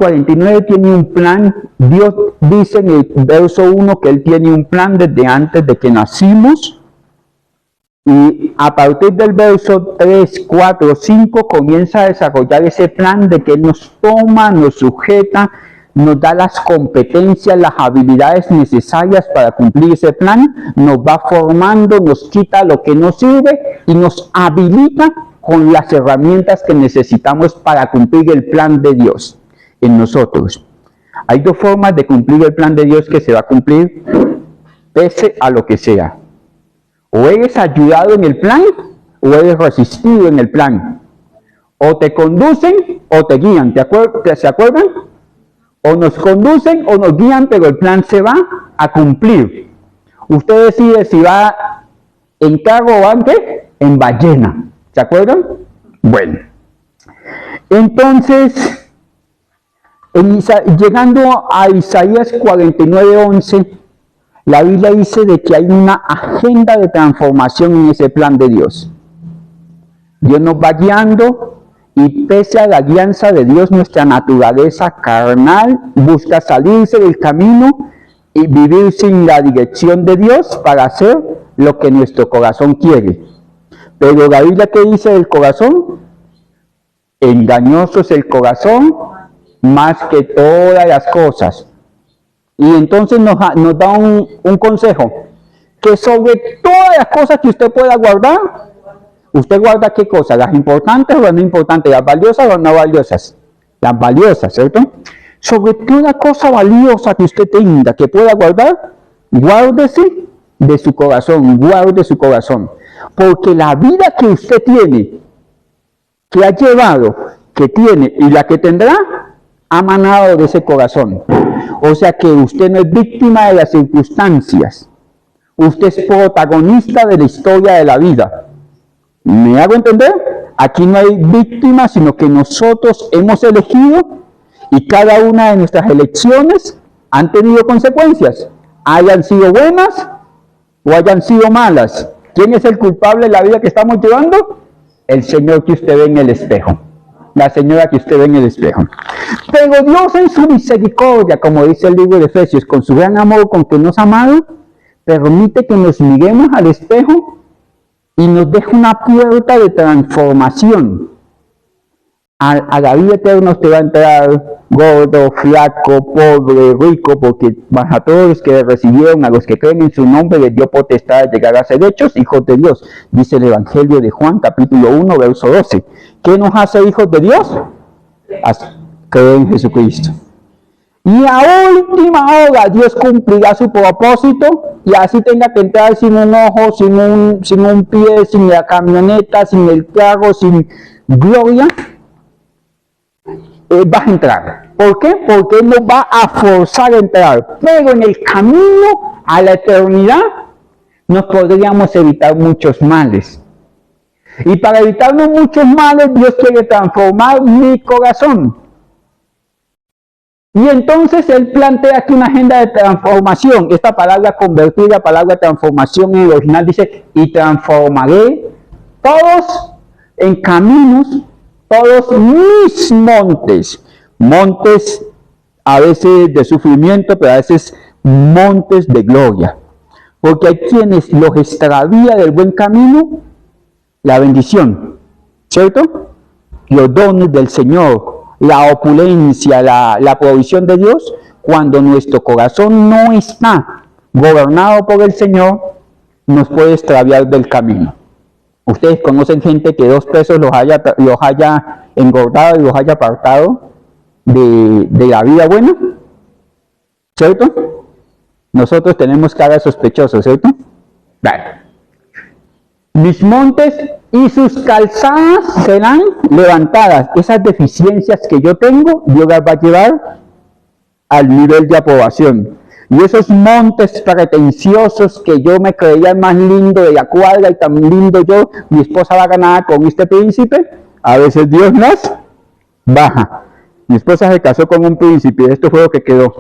49 tiene un plan. Dios dice en el verso 1 que Él tiene un plan desde antes de que nacimos. Y a partir del verso 3, 4, 5 comienza a desarrollar ese plan de que Él nos toma, nos sujeta, nos da las competencias, las habilidades necesarias para cumplir ese plan, nos va formando, nos quita lo que no sirve y nos habilita con las herramientas que necesitamos para cumplir el plan de Dios en nosotros. Hay dos formas de cumplir el plan de Dios que se va a cumplir pese a lo que sea. O eres ayudado en el plan, o eres resistido en el plan. O te conducen, o te guían. ¿Se acuerdan? O nos conducen, o nos guían, pero el plan se va a cumplir. Usted decide si va en carro o antes, en ballena. ¿Se acuerdan? Bueno. Entonces, llegando a Isaías 49:11, la Biblia dice de que hay una agenda de transformación en ese plan de Dios. Dios nos va guiando y pese a la guianza de Dios, nuestra naturaleza carnal busca salirse del camino y vivir sin la dirección de Dios para hacer lo que nuestro corazón quiere. Pero la Biblia, ¿qué dice del corazón? Engañoso es el corazón más que todas las cosas. Y entonces nos da un consejo, que sobre todas las cosas que usted pueda guardar, ¿usted guarda qué cosas? ¿Las importantes o las no importantes? ¿Las valiosas o las no valiosas? Las valiosas, ¿cierto? Sobre toda cosa valiosa que usted tenga, que pueda guardar, guárdese de su corazón, guarde su corazón. Porque la vida que usted tiene, que ha llevado, que tiene y la que tendrá, ha manado de ese corazón. O sea que usted no es víctima de las circunstancias. Usted es protagonista de la historia de la vida. ¿Me hago entender? Aquí no hay víctima, sino que nosotros hemos elegido y cada una de nuestras elecciones han tenido consecuencias. Hayan sido buenas o hayan sido malas. ¿Quién es el culpable de la vida que estamos llevando? El Señor que usted ve en el espejo. La señora que usted ve en el espejo. Pero Dios en su misericordia, como dice el libro de Efesios, con su gran amor con que nos ha amado, permite que nos miremos al espejo y nos deje una puerta de transformación. A la vida eterna usted va a entrar gordo, flaco, pobre, rico, porque a todos los que recibieron, a los que creen en su nombre, les dio potestad de llegar a ser hechos hijos de Dios. Dice el Evangelio de Juan, capítulo 1, verso 12. ¿Qué nos hace hijos de Dios? Creer en Jesucristo. Y a última hora Dios cumplirá su propósito y así tenga que entrar sin un ojo, sin un pie, sin la camioneta, sin el carro, sin gloria. Vas a entrar. ¿Por qué? Porque Él nos va a forzar a entrar. Pero en el camino a la eternidad nos podríamos evitar muchos males. Y para evitarnos muchos males, Dios quiere transformar mi corazón. Y entonces Él plantea aquí una agenda de transformación. Esta palabra convertir, la palabra transformación en el original dice, y transformaré todos en caminos, todos mis montes. Montes a veces de sufrimiento, pero a veces montes de gloria. Porque hay quienes los extravía del buen camino la bendición, ¿cierto? Los dones del Señor, la opulencia, la provisión de Dios, cuando nuestro corazón no está gobernado por el Señor, nos puede extraviar del camino. Ustedes conocen gente que 2 pesos los haya engordado y los haya apartado de la vida buena, ¿cierto? Nosotros tenemos cara de sospechosos, ¿cierto? Vale. Mis montes y sus calzadas serán levantadas. Esas deficiencias que yo tengo, Dios las va a llevar al nivel de aprobación. Y esos montes pretenciosos que yo me creía el más lindo de la cuadra y tan lindo yo, mi esposa va a ganar con este príncipe, a veces Dios nos baja. Mi esposa se casó con un príncipe, esto fue lo que quedó.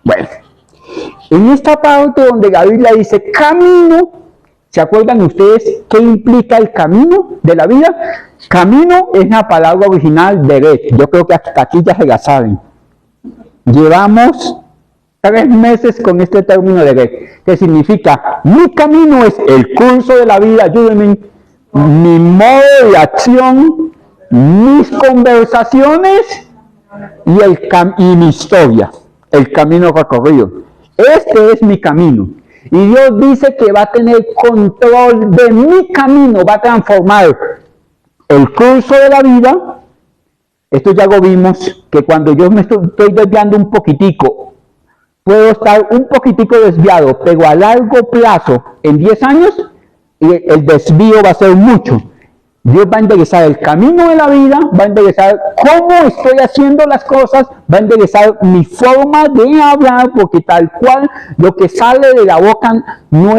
Bueno, en esta parte donde la Biblia dice camino, ¿Se acuerdan ustedes qué implica el camino de la vida? Camino es la palabra original de Red. Yo creo que hasta aquí ya se la saben. Llevamos 3 meses con este término de Red, que significa: mi camino es el curso de la vida, ayúdenme, mi modo de acción, mis conversaciones y mi historia, el camino recorrido. Este es mi camino. Y Dios dice que va a tener control de mi camino, va a transformar el curso de la vida. Esto ya lo vimos, que cuando yo me estoy desviando un poquitico, puedo estar un poquitico desviado, pero a largo plazo, en 10 años, el desvío va a ser mucho. Dios va a enderezar el camino de la vida, va a enderezar cómo estoy haciendo las cosas, va a enderezar mi forma de hablar, porque tal cual lo que sale de la boca no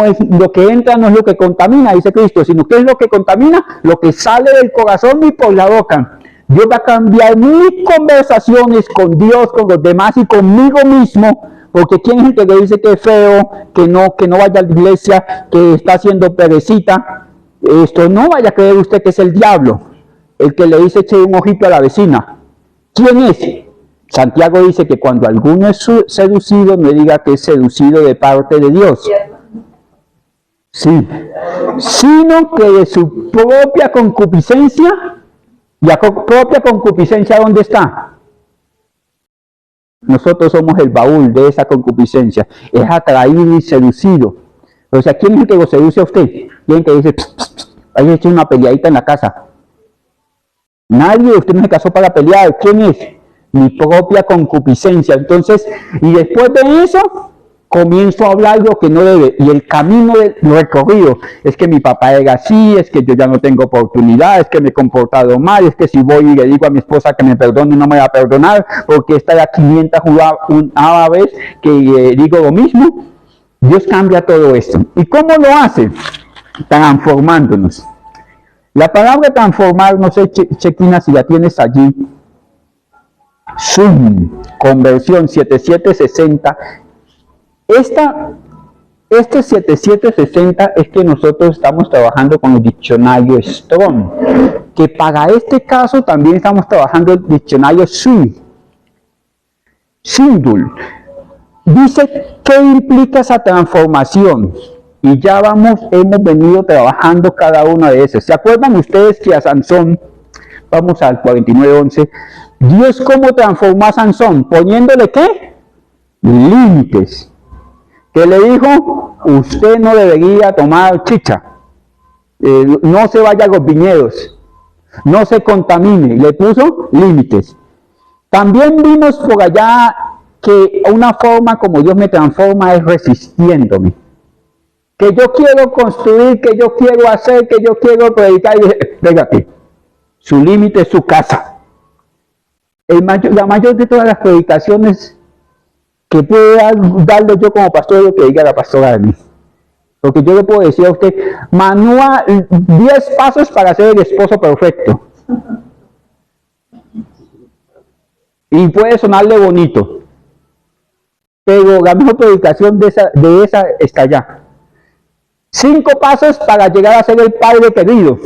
es lo que entra, no es lo que contamina, dice Cristo, sino que es lo que contamina, lo que sale del corazón y por la boca. Dios va a cambiar mis conversaciones con Dios, con los demás y conmigo mismo, porque ¿quién es el que le dice que es feo, que no vaya a la iglesia, que está haciendo perecita? Esto no vaya a creer usted que es el diablo, el que le dice eche un ojito a la vecina. ¿Quién es? Santiago dice que cuando alguno es seducido, no diga que es seducido de parte de Dios. Sí, sino que de su propia concupiscencia. ¿Y la propia concupiscencia dónde está? Nosotros somos el baúl de esa concupiscencia. Es atraído y seducido. O sea, ¿quién es el que lo seduce a usted? ¿Quién que dice, hay hecho una peleadita en la casa? Nadie, usted no se casó para pelear. ¿Quién es? Mi propia concupiscencia. Entonces, y después de eso, comienzo a hablar lo que no debe. Y el camino del recorrido es que mi papá era así, es que yo ya no tengo oportunidad, es que me he comportado mal, es que si voy y le digo a mi esposa que me perdone, no me va a perdonar, porque esta ya 500 vez que digo lo mismo. Dios cambia todo esto. ¿Y cómo lo hace? Transformándonos. La palabra transformar, no sé, Chequina, si la tienes allí. Zoom, conversión 7760. Este 7760 es que nosotros estamos trabajando con el diccionario Strong, que para este caso también estamos trabajando el diccionario Sindul. Dice qué implica esa transformación y ya hemos venido trabajando cada una de esas. ¿Se acuerdan ustedes que a Sansón, vamos al 49:11, Dios cómo transformó a Sansón? Poniéndole ¿qué? Límites. Que le dijo, usted no debería tomar chicha, no se vaya a los viñedos, no se contamine, le puso límites. También vimos por allá que una forma como Dios me transforma es resistiéndome. Que yo quiero construir, que yo quiero hacer, que yo quiero predicar, y espérate, su límite es su casa. La mayor de todas las predicaciones que pueda darle yo como pastor es lo que diga la pastora de mí. Porque yo le puedo decir a usted, manual, 10 pasos para ser el esposo perfecto. Y puede sonarle bonito. Pero la mejor predicación de esa está allá. 5 pasos para llegar a ser el padre querido.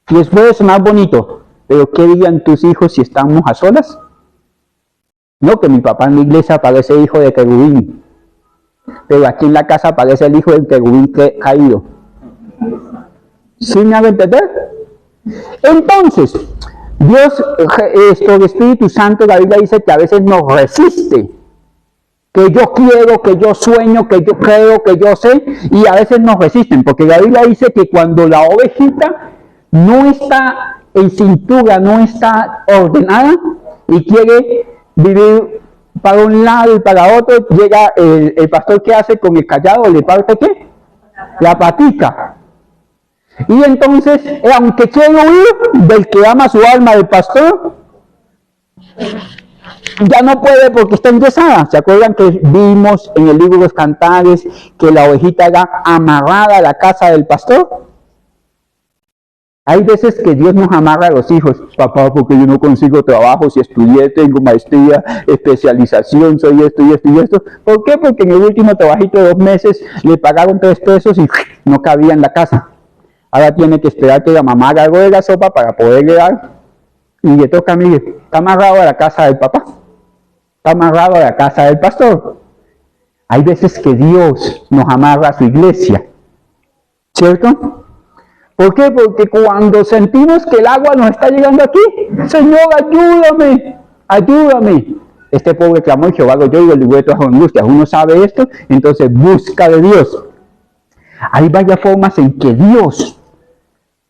Y les puede sonar bonito. Pero ¿qué dirían tus hijos si estamos a solas? No, que mi papá en la iglesia parece hijo de querubín, pero aquí en la casa parece el hijo del querubín caído. ¿Sí me hago entender? Entonces, Dios, el Espíritu Santo, la Biblia dice que a veces nos resiste. Que yo quiero, que yo sueño, que yo creo, que yo sé, y a veces nos resisten, porque la Biblia dice que cuando la ovejita no está en cintura, no está ordenada, y quiere vivir para un lado y para otro, llega el pastor que hace con el callado, le parte ¿qué? La patica. Y entonces, aunque quiere huir del que ama su alma del pastor, ya no puede porque está enyesada. ¿Se acuerdan que vimos en el libro de los Cantares que la ovejita era amarrada a la casa del pastor? Hay veces que Dios nos amarra a los hijos. Papá, porque yo no consigo trabajo, si estudié, tengo maestría, especialización, soy esto y esto y esto. ¿Por qué? Porque en el último trabajito de 2 meses le pagaron 3 pesos y no cabía en la casa. Ahora tiene que esperar que la mamá haga algo de la sopa para poderle dar. Y le toca, mire, está amarrado a la casa del papá. Está amarrado a la casa del pastor. Hay veces que Dios nos amarra a su iglesia. ¿Cierto? ¿Por qué? Porque cuando sentimos que el agua nos está llegando aquí, Señor, ayúdame, ayúdame. Este pobre clamó y Jehová lo oyó y lo libró de todas angustias. Uno sabe esto, entonces busca de Dios. Hay varias formas en que Dios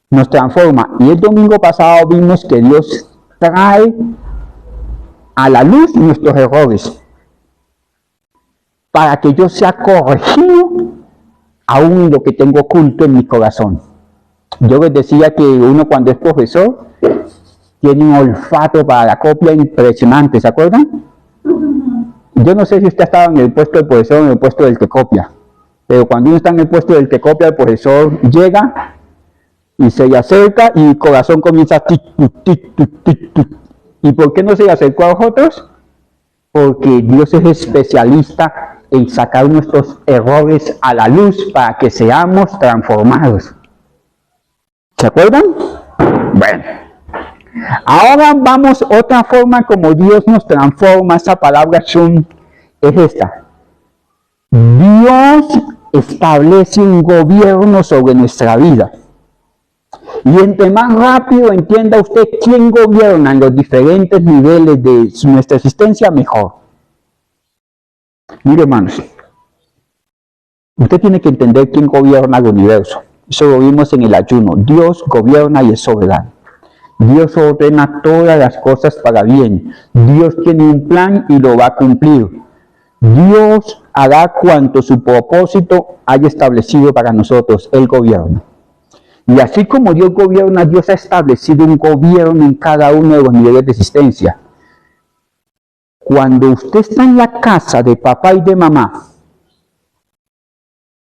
nos transforma. Y el domingo pasado vimos que Dios trae a la luz nuestros errores para que yo sea corregido aún lo que tengo oculto en mi corazón. Yo les decía que uno cuando es profesor tiene un olfato para la copia impresionante, ¿se acuerdan? Yo no sé si usted estaba en el puesto del profesor o en el puesto del que copia, pero cuando uno está en el puesto del que copia, el profesor llega y se le acerca y el corazón comienza a tic, tic, tic, tic, tic. ¿Y por qué no se le acercó a nosotros? Porque Dios es especialista en sacar nuestros errores a la luz para que seamos transformados. ¿Se acuerdan? Bueno, ahora vamos a otra forma como Dios nos transforma. Esa palabra es esta. Dios establece un gobierno sobre nuestra vida. Y entre más rápido entienda usted quién gobierna en los diferentes niveles de nuestra existencia, mejor. Mire, hermanos, usted tiene que entender quién gobierna el universo. Eso lo vimos en el ayuno. Dios gobierna y es soberano. Dios ordena todas las cosas para bien. Dios tiene un plan y lo va a cumplir. Dios hará cuanto su propósito haya establecido para nosotros, el gobierno. Y así como Dios gobierna, Dios ha establecido un gobierno en cada uno de los niveles de existencia. Cuando usted está en la casa de papá y de mamá,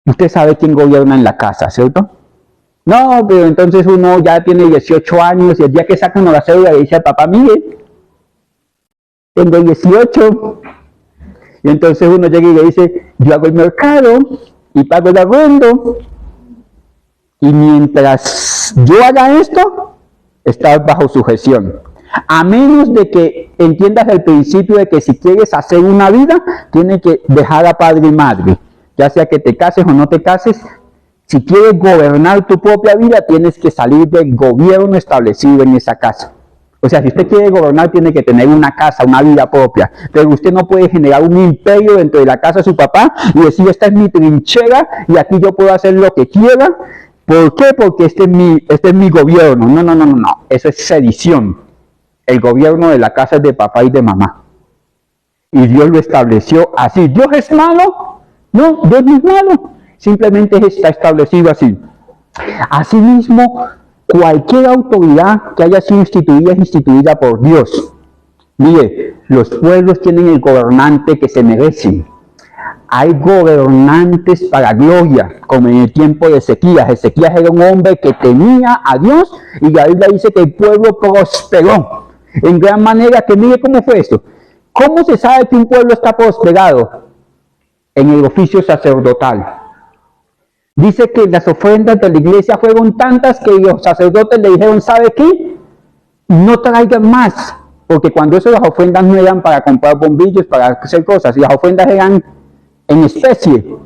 usted sabe quién gobierna en la casa, ¿cierto? No, pero entonces uno ya tiene 18 años y el día que saca uno la cédula le dice al papá, mire, tengo 18. Y entonces uno llega y le dice, yo hago el mercado y pago el arriendo. Y mientras yo haga esto, estás bajo sujeción. A menos de que entiendas el principio de que si quieres hacer una vida, tienes que dejar a padre y madre. Ya sea que te cases o no te cases, si quieres gobernar tu propia vida, tienes que salir del gobierno establecido en esa casa. O sea, si usted quiere gobernar, tiene que tener una casa, una vida propia. Pero usted no puede generar un imperio dentro de la casa de su papá y decir, esta es mi trinchera y aquí yo puedo hacer lo que quiera. ¿Por qué? Porque este es mi gobierno. No. Eso es sedición. El gobierno de la casa es de papá y de mamá. Y Dios lo estableció así. ¿Dios es malo? No, Dios no es malo. Simplemente está establecido así. Asimismo, cualquier autoridad que haya sido instituida es instituida por Dios. Mire, los pueblos tienen el gobernante que se merecen. Hay gobernantes para gloria, como en el tiempo de Ezequías. Ezequías era un hombre que temía a Dios y la Biblia dice que el pueblo prosperó en gran manera. Que mire cómo fue esto. ¿Cómo se sabe que un pueblo está prosperado? En el oficio sacerdotal. Dice que las ofrendas de la iglesia fueron tantas que los sacerdotes le dijeron, ¿sabe qué? No traigan más, porque cuando eso las ofrendas no eran para comprar bombillos, para hacer cosas, y las ofrendas eran en especie.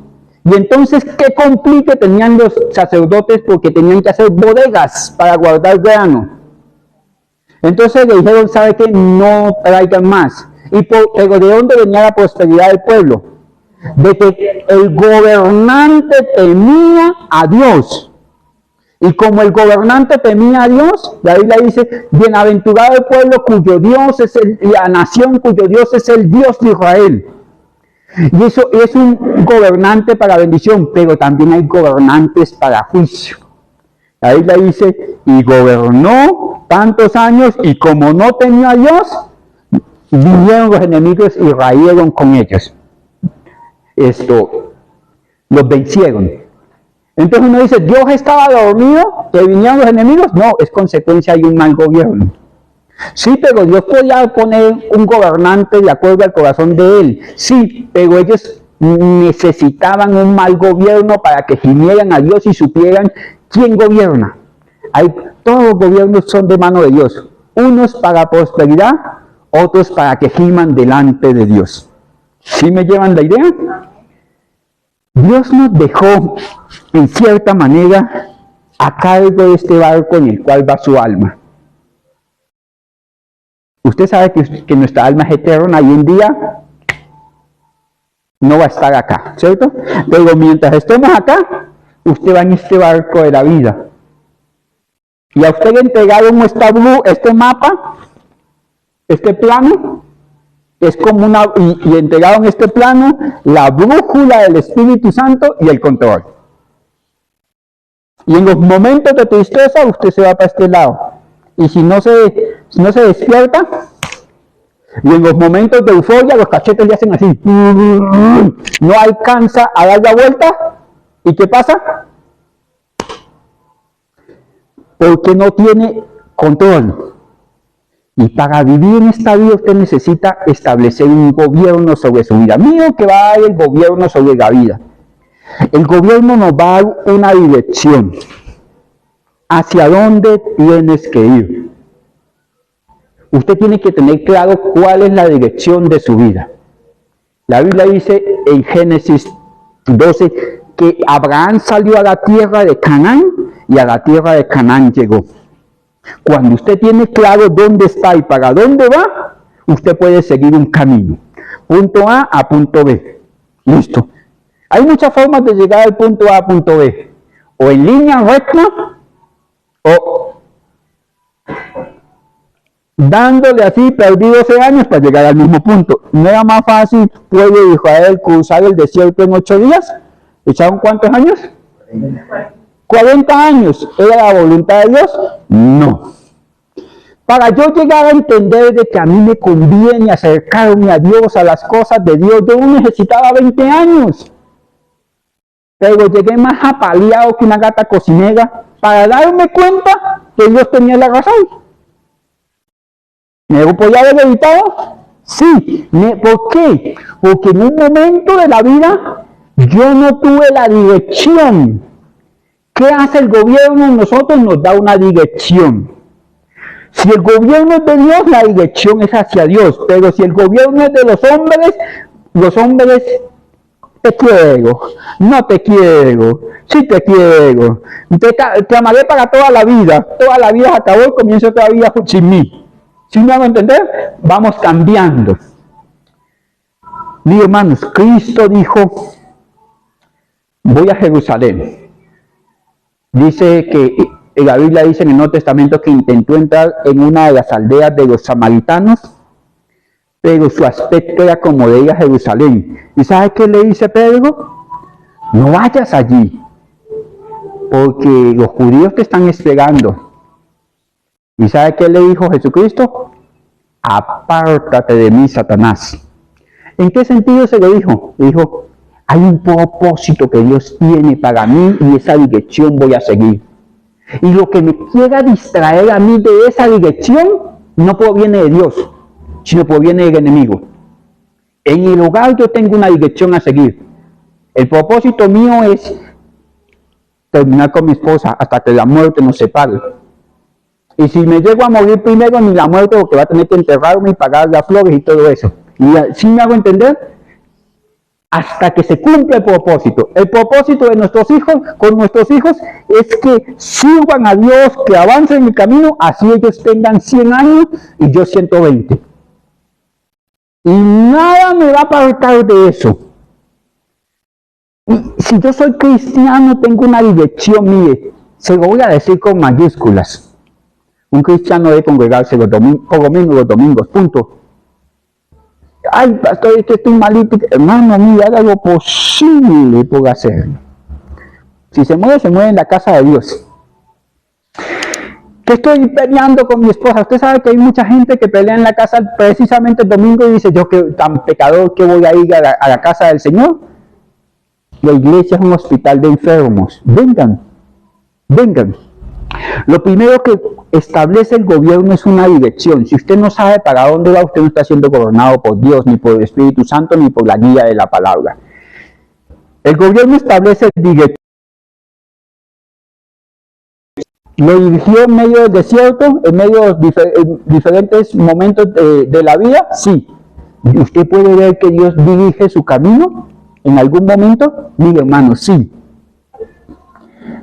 Y entonces, ¿qué complique tenían los sacerdotes? Porque tenían que hacer bodegas para guardar grano. Entonces le dijeron, ¿sabe qué? No traigan más. Pero ¿de dónde venía la prosperidad del pueblo? De que el gobernante temía a Dios. Y como el gobernante temía a Dios, la Biblia dice, bienaventurado el pueblo cuyo Dios es la nación cuyo Dios es el Dios de Israel. Y eso es un gobernante para bendición, pero también hay gobernantes para juicio. La Biblia dice, y gobernó tantos años, y como no tenía a Dios, vinieron los enemigos y rayeron con ellos. Los vencieron. Entonces uno dice, Dios estaba dormido, que vinieron los enemigos. No, es consecuencia de un mal gobierno. Sí, pero Dios podía poner un gobernante de acuerdo al corazón de él. Sí, pero ellos necesitaban un mal gobierno para que gimieran a Dios y supieran quién gobierna. Todos los gobiernos son de mano de Dios. Unos para prosperidad, otros para que giman delante de Dios. ¿Sí me llevan la idea? Dios nos dejó, en cierta manera, a cargo de este barco en el cual va su alma. Usted sabe que nuestra alma es eterna y un día no va a estar acá, ¿cierto? Pero mientras estemos acá, usted va en este barco de la vida. Y a usted le entregaron este mapa, este plano, es como y entregaron este plano, la brújula del Espíritu Santo y el control. Y en los momentos de tristeza, usted se va para este lado. Y si no se despierta, y en los momentos de euforia, los cachetes le hacen así. No alcanza a dar la vuelta. ¿Y qué pasa? Porque no tiene control. Y para vivir en esta vida usted necesita establecer un gobierno sobre su vida. Mire que va a dar el gobierno sobre la vida. El gobierno nos va a dar una dirección. ¿Hacia dónde tienes que ir? Usted tiene que tener claro cuál es la dirección de su vida. La Biblia dice en Génesis 12 que Abraham salió a la tierra de Canaán y a la tierra de Canaán llegó. Cuando usted tiene claro dónde está y para dónde va, usted puede seguir un camino. Punto A a punto B. Listo. Hay muchas formas de llegar al punto A a punto B. O en línea recta, o dándole así, perdí 12 años para llegar al mismo punto. ¿No era más fácil pueblo Israel cruzar el desierto en 8 días? ¿Echaron cuántos años? 40 años. ¿Era la voluntad de Dios? No. Para yo llegar a entender de que a mí me conviene acercarme a Dios, a las cosas de Dios, yo necesitaba 20 años. Pero llegué más apaleado que una gata cocinera para darme cuenta que Dios tenía la razón. ¿Me lo podía haber evitado? Sí. ¿Por qué? Porque en un momento de la vida yo no tuve la dirección. ¿Qué hace el gobierno? Nosotros nos da una dirección. Si el gobierno es de Dios, la dirección es hacia Dios. Pero si el gobierno es de los hombres, te quiero, no te quiero, sí te quiero, te amaré para toda la vida se acabó y comienzo otra vida sin mí. ¿Sí me hago entender? Vamos cambiando. Mis hermanos, Cristo dijo, voy a Jerusalén. Dice que la Biblia dice en el Nuevo Testamento que intentó entrar en una de las aldeas de los samaritanos, pero su aspecto era como de ir a Jerusalén. ¿Y sabe qué le dice Pedro? No vayas allí, porque los judíos te están esperando. ¿Y sabe qué le dijo Jesucristo? Apártate de mí, Satanás. ¿En qué sentido se lo dijo? Le dijo, hay un propósito que Dios tiene para mí y esa dirección voy a seguir. Y lo que me quiera distraer a mí de esa dirección no proviene de Dios, sino proviene del enemigo. En el hogar yo tengo una dirección a seguir. El propósito mío es terminar con mi esposa hasta que la muerte nos separe. Y si me llego a morir primero, ni la muerte, porque va a tener que enterrarme y pagar las flores y todo eso. Y así me hago entender, hasta que se cumpla el propósito. El propósito de nuestros hijos, con nuestros hijos, es que sirvan a Dios, que avancen en el camino, así ellos tengan 100 años y yo 120. Y nada me va a apartar de eso. Y si yo soy cristiano, tengo una dirección, mire, se lo voy a decir con mayúsculas. Un cristiano debe congregarse los domingos, por lo menos los domingos, punto. Ay, pastor, es que estoy malito. Hermano mío, haga lo posible por hacerlo. Si se mueve en la casa de Dios. Que estoy peleando con mi esposa. Usted sabe que hay mucha gente que pelea en la casa precisamente el domingo y dice, yo que tan pecador que voy a ir a la casa del Señor. La iglesia es un hospital de enfermos. Vengan, vengan. Lo primero que establece el gobierno es una dirección. Si usted no sabe para dónde va, usted no está siendo gobernado por Dios, ni por el Espíritu Santo, ni por la guía de la palabra. El gobierno establece dirección. Lo dirigió en medio del desierto, en medio de diferentes momentos de la vida, sí. ¿Usted puede ver que Dios dirige su camino en algún momento? Mire, hermano, sí.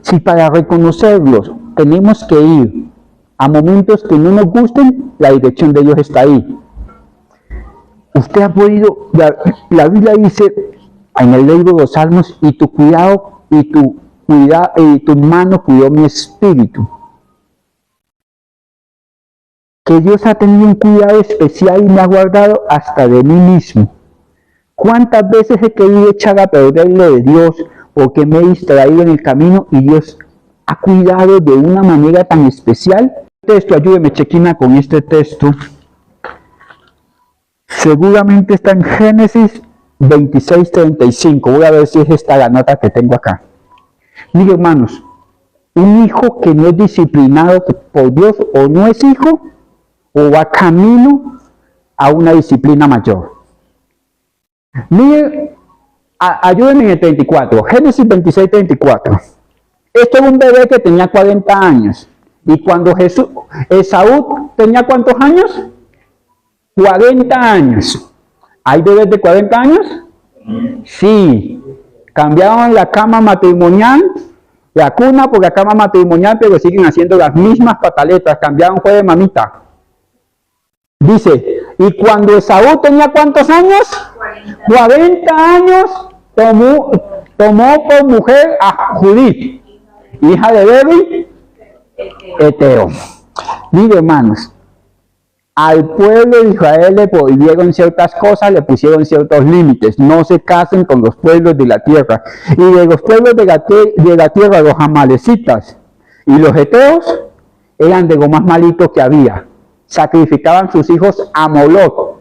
Si para reconocerlos tenemos que ir a momentos que no nos gusten, la dirección de Dios está ahí. Usted ha podido, la Biblia dice en el libro de los Salmos, y tu cuidado y tu mano cuidó mi espíritu. Que Dios ha tenido un cuidado especial y me ha guardado hasta de mí mismo. ¿Cuántas veces he querido echar a perderle de Dios porque me he distraído en el camino y Dios ha cuidado de una manera tan especial? Ayúdeme, Chequina, con este texto. Seguramente está en Génesis 26:35. Voy a ver si es esta la nota que tengo acá. Mire, hermanos, un hijo que no es disciplinado por Dios o no es hijo o va camino a una disciplina mayor. Mire, ayúdenme en el 34, Génesis 26:34. Esto es un bebé que tenía 40 años. Y cuando Esaú tenía ¿cuántos años? 40 años. ¿Hay bebés de 40 años? Sí. Cambiaron la cama matrimonial, la cuna por la cama matrimonial, pero siguen haciendo las mismas pataletas. Cambiaron fue de mamita. Dice, y cuando Esaú tenía ¿cuántos años? 40 años, tomó por mujer a Judith, hija de Bebi, Eteo. Mire, hermanos, al pueblo de Israel le prohibieron ciertas cosas, le pusieron ciertos límites. No se casen con los pueblos de la tierra. Y de los pueblos de la tierra, los amalecitas y los eteos eran de lo más malito que había. Sacrificaban sus hijos a Moloch,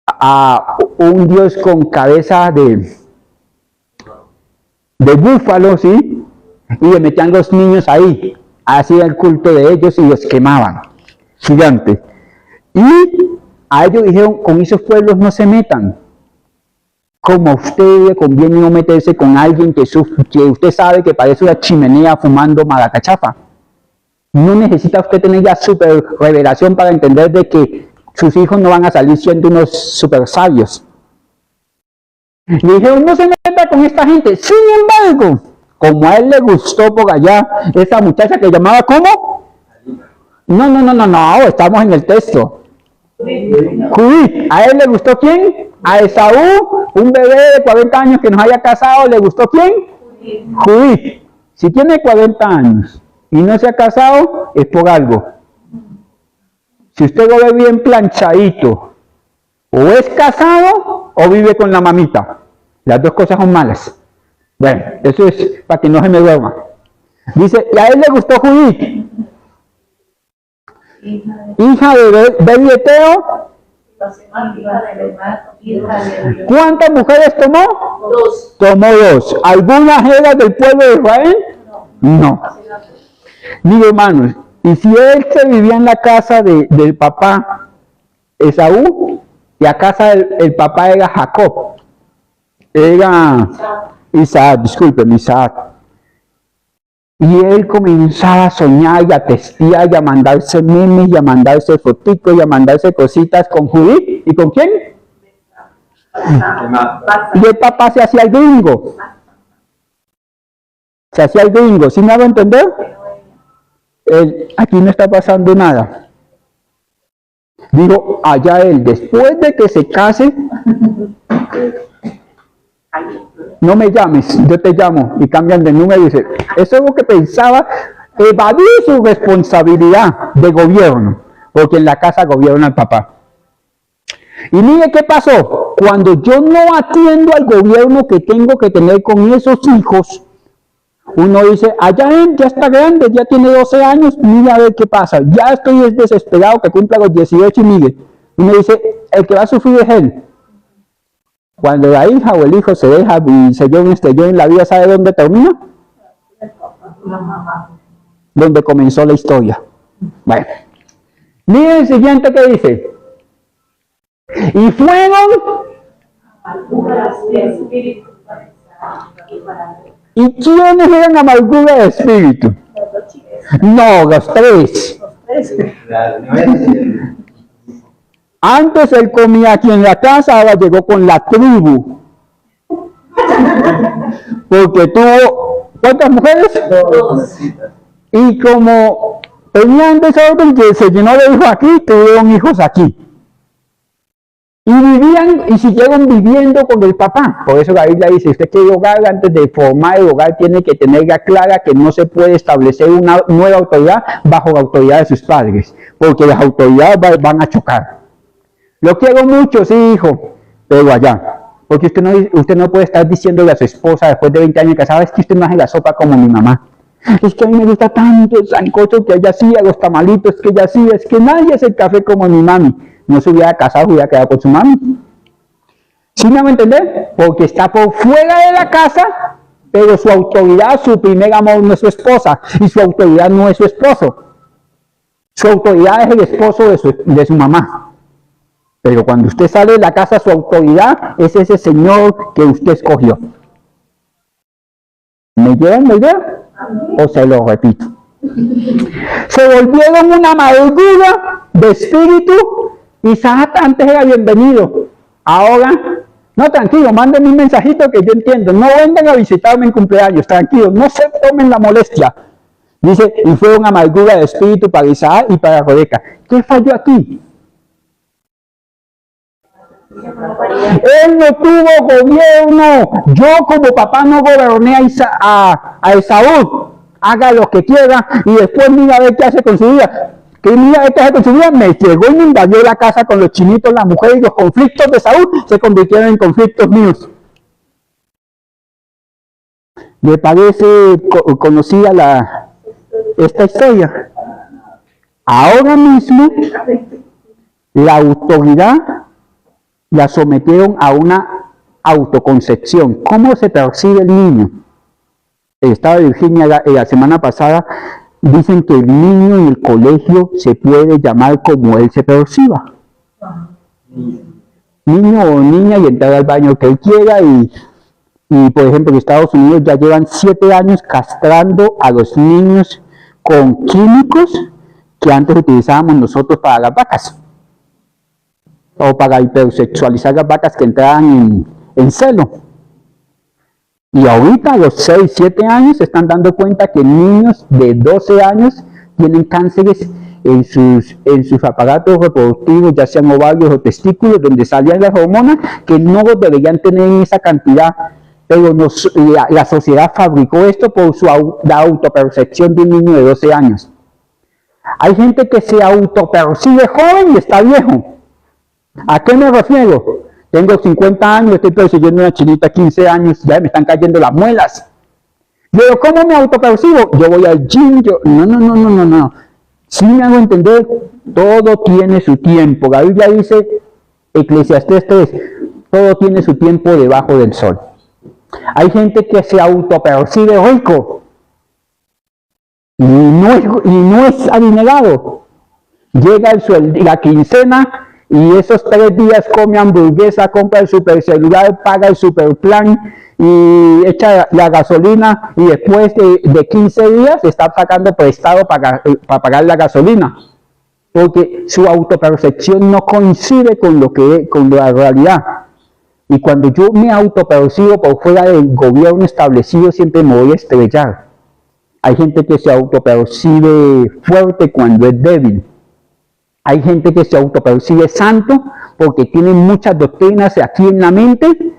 a un dios con cabeza de búfalo, ¿sí? Y le metían los niños ahí, hacían el culto de ellos y los quemaban. Gigante. Y a ellos dijeron, con esos pueblos no se metan. Como a usted le conviene no meterse con alguien que usted sabe que parece una chimenea fumando maracachafa. No necesita usted tener ya super revelación para entender de que sus hijos no van a salir siendo unos super sabios. Le dijeron, no se meta con esta gente. Sin embargo, como a él le gustó por allá esa muchacha que llamaba ¿cómo? No, estamos en el texto. Judith, ¿a él le gustó quién? A Esaú, un bebé de 40 años que nos haya casado, ¿le gustó quién? Judith. Si tiene 40 años y no se ha casado, es por algo. Si usted lo ve bien planchadito, o es casado o vive con la mamita. Las dos cosas son malas. Bueno, eso es para que no se me duerma. Dice, y a él le gustó Judith, hija de Bebi-Eteo. ¿Cuántas mujeres tomó? 2. Tomó 2. ¿Algunas eran del pueblo de Israel? No. Mire, hermanos, y si él se vivía en la casa del papá Esaú, y la casa del papá era Jacob, era Isaac, disculpen, Isaac. Y él comenzaba a soñar y a testear y a mandarse memes y a mandarse fotitos y a mandarse cositas con Judith. ¿Y con quién? Y el papá se hacía el gringo. Se hacía el gringo, ¿sí me hago entender? Aquí no está pasando nada. Digo, allá él, después de que se case, no me llames, yo te llamo, y cambian de número y dice, eso es lo que pensaba, evadir su responsabilidad de gobierno, porque en la casa gobierna el papá. Y mire qué pasó, cuando yo no atiendo al gobierno que tengo que tener con esos hijos, uno dice, allá él ya está grande, ya tiene 12 años, mira a ver qué pasa, ya estoy desesperado que cumpla los 18 y mire, uno dice, el que va a sufrir es él. Cuando la hija o el hijo se deja y se lleva un estrellón en la vida, ¿sabe dónde termina? Donde comenzó la historia. Bueno, miren el siguiente que dice. Y fueron. ¿Y quiénes eran amargura de espíritu? No, los tres. Antes él comía aquí en la casa, ahora llegó con la tribu. Porque tuvo, ¿cuántas mujeres? Dos. Y como tenían desorden, que se llenó de hijos aquí, tuvieron hijos aquí. Y vivían y siguieron viviendo con el papá. Por eso la Biblia dice, usted quiere hogar, antes de formar el hogar tiene que tener clara que no se puede establecer una nueva autoridad bajo la autoridad de sus padres, porque las autoridades van a chocar. Lo quiero mucho, sí, hijo, pero allá. Porque usted no puede estar diciéndole a su esposa después de 20 años de casada, es que usted no hace la sopa como mi mamá. Es que a mí me gusta tanto el sancocho que ella hacía, los tamalitos que ella hacía, es que nadie hace el café como mi mami. No se hubiera casado, hubiera quedado con su mami. ¿Sí me van a entender? Porque está por fuera de la casa, pero su autoridad, su primer amor no es su esposa, y su autoridad no es su esposo. Su autoridad es el esposo de su mamá. Pero cuando usted sale de la casa, su autoridad es ese señor que usted escogió. ¿Me llevan la idea? ¿O se lo repito? Se volvieron una amargura de espíritu. Isaac antes era bienvenido, ahora, no, tranquilo, mándenme un mensajito que yo entiendo, no vengan a visitarme en cumpleaños, tranquilo, no se tomen la molestia. Dice, y fue una amargura de espíritu para Isaac y para Rebeca. ¿Qué falló aquí? Él no tuvo gobierno. Yo como papá no goberné a Esaú. Haga lo que quiera y después mira a ver qué hace con su vida. Que mira qué hace con su vida. Me llegó y me invadió la casa con los chinitos, la mujer, y los conflictos de Saúl se convirtieron en conflictos míos. ¿Le parece conocida esta historia? Ahora mismo la autoridad la sometieron a una autoconcepción. ¿Cómo se percibe el niño? El estado de Virginia la semana pasada dicen que el niño en el colegio se puede llamar como él se perciba. Niño o niña, y entrar al baño que él quiera, y por ejemplo en Estados Unidos ya llevan 7 años castrando a los niños con químicos que antes utilizábamos nosotros para las vacas, o para hipersexualizar las vacas que entraban en celo. Y ahorita a los 6, 7 años se están dando cuenta que niños de 12 años tienen cánceres en sus aparatos reproductivos, ya sean ovarios o testículos, donde salían las hormonas que no deberían tener en esa cantidad, pero la sociedad fabricó esto por la autopercepción de un niño de 12 años. Hay gente que se autopercibe joven y está viejo. ¿A qué me refiero? Tengo 50 años, estoy persiguiendo una chinita 15 años, ya me están cayendo las muelas. Pero ¿cómo me autopercibo? Yo voy al gym, no. Si me hago entender, todo tiene su tiempo. La Biblia dice, Eclesiastés 3, todo tiene su tiempo debajo del sol. Hay gente que se autopercibe rico y no es adinerado. Llega la quincena y esos 3 días come hamburguesa, compra el supercelular, paga el superplan y echa la gasolina, y después de 15 días está sacando prestado para pagar la gasolina, porque su autopercepción no coincide con la realidad. Y cuando yo me autopercibo por fuera del gobierno establecido, siempre me voy a estrellar. Hay gente que se autopercibe fuerte cuando es débil. Hay gente que se autopercibe santo porque tienen muchas doctrinas aquí en la mente,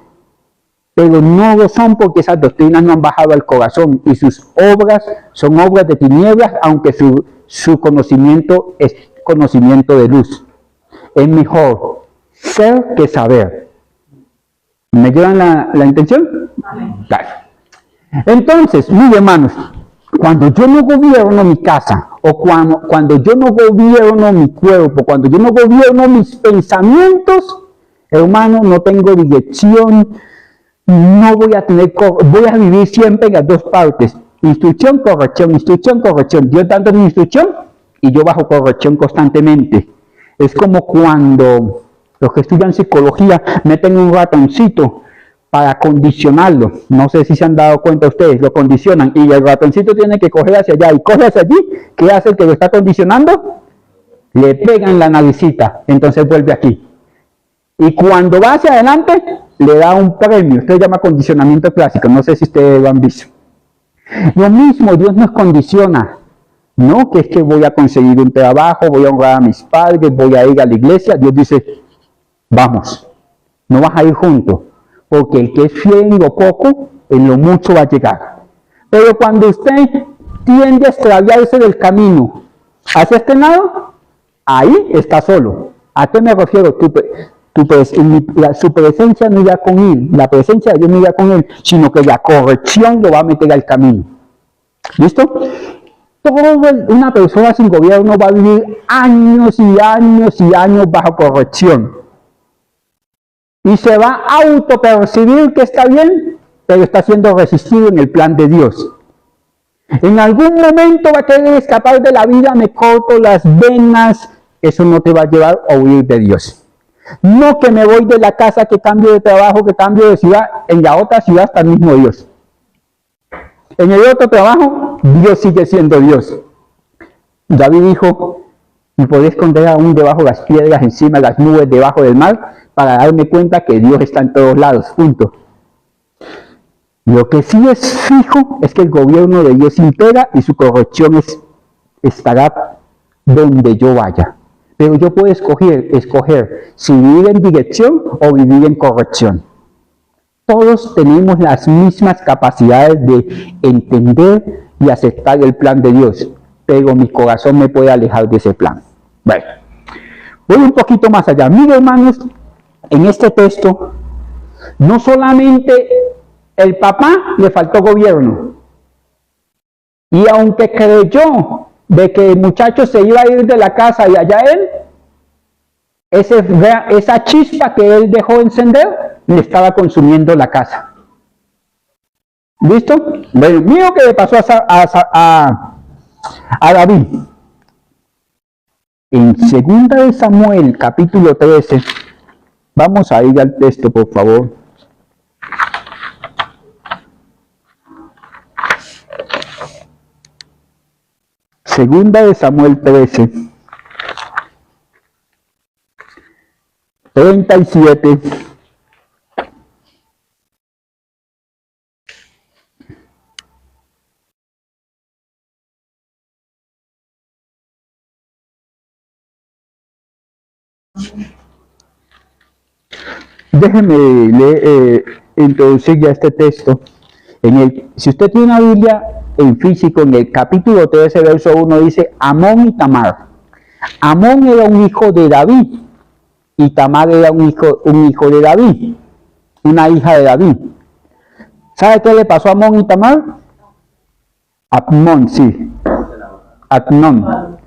pero no lo son porque esas doctrinas no han bajado al corazón, y sus obras son obras de tinieblas, aunque su conocimiento es conocimiento de luz. Es mejor ser que saber. ¿Me llevan la intención? Claro. Entonces, mis hermanos, cuando yo no gobierno mi casa, o cuando yo no gobierno mi cuerpo, cuando yo no gobierno mis pensamientos, hermano, no tengo dirección, no voy a tener, voy a vivir siempre en las dos partes, instrucción, corrección, Dios dándome instrucción y yo bajo corrección constantemente. Es como cuando los que estudian psicología meten un ratoncito para condicionarlo. No sé si se han dado cuenta ustedes, lo condicionan y el ratoncito tiene que coger hacia allá y coge hacia allí. ¿Qué hace el que lo está condicionando? Le pegan la naricita, entonces vuelve aquí. Y cuando va hacia adelante, le da un premio. Esto se llama condicionamiento clásico, no sé si ustedes lo han visto. Lo mismo, Dios nos condiciona. No que es que voy a conseguir un trabajo, voy a honrar a mis padres, voy a ir a la iglesia. Dios dice, vamos, no vas a ir juntos, porque el que es fiel en lo poco, en lo mucho va a llegar. Pero cuando usted tiende a extraviarse del camino hacia este lado, ahí está solo. ¿A qué me refiero? Su presencia no irá con él, la presencia de Dios no irá con él, sino que la corrección lo va a meter al camino. ¿Listo? Una persona sin gobierno va a vivir años y años y años bajo corrección. Y se va a autopercibir que está bien, pero está siendo resistido en el plan de Dios. En algún momento va a querer escapar de la vida, me corto las venas. Eso no te va a llevar a huir de Dios. No que me voy de la casa, que cambio de trabajo, que cambio de ciudad. En la otra ciudad está el mismo Dios. En el otro trabajo, Dios sigue siendo Dios. David dijo, me podía esconder aún debajo de las piedras, encima de las nubes, debajo del mar, para darme cuenta que Dios está en todos lados, punto. Lo que sí es fijo es que el gobierno de Dios impera y su corrección estará donde yo vaya. Pero yo puedo escoger si vivir en dirección o vivir en corrección. Todos tenemos las mismas capacidades de entender y aceptar el plan de Dios, pero mi corazón me puede alejar de ese plan. Bueno, voy un poquito más allá. Miren, hermanos, en este texto, no solamente el papá le faltó gobierno, y aunque creyó de que el muchacho se iba a ir de la casa y allá él, esa chispa que él dejó encender, le estaba consumiendo la casa. ¿Listo? Bueno, mira lo que le pasó a David. En 2 de Samuel, capítulo 13, vamos a ir al texto, por favor. Segunda de Samuel 13, 37. Déjeme introducir ya este texto. Si usted tiene una Biblia en físico, en el capítulo 13, verso 1, dice Amón y Tamar. Amón era un hijo de David y Tamar era un hijo de David, una hija de David. ¿Sabe qué le pasó a Amón y Tamar? Amnón, sí. Amnón.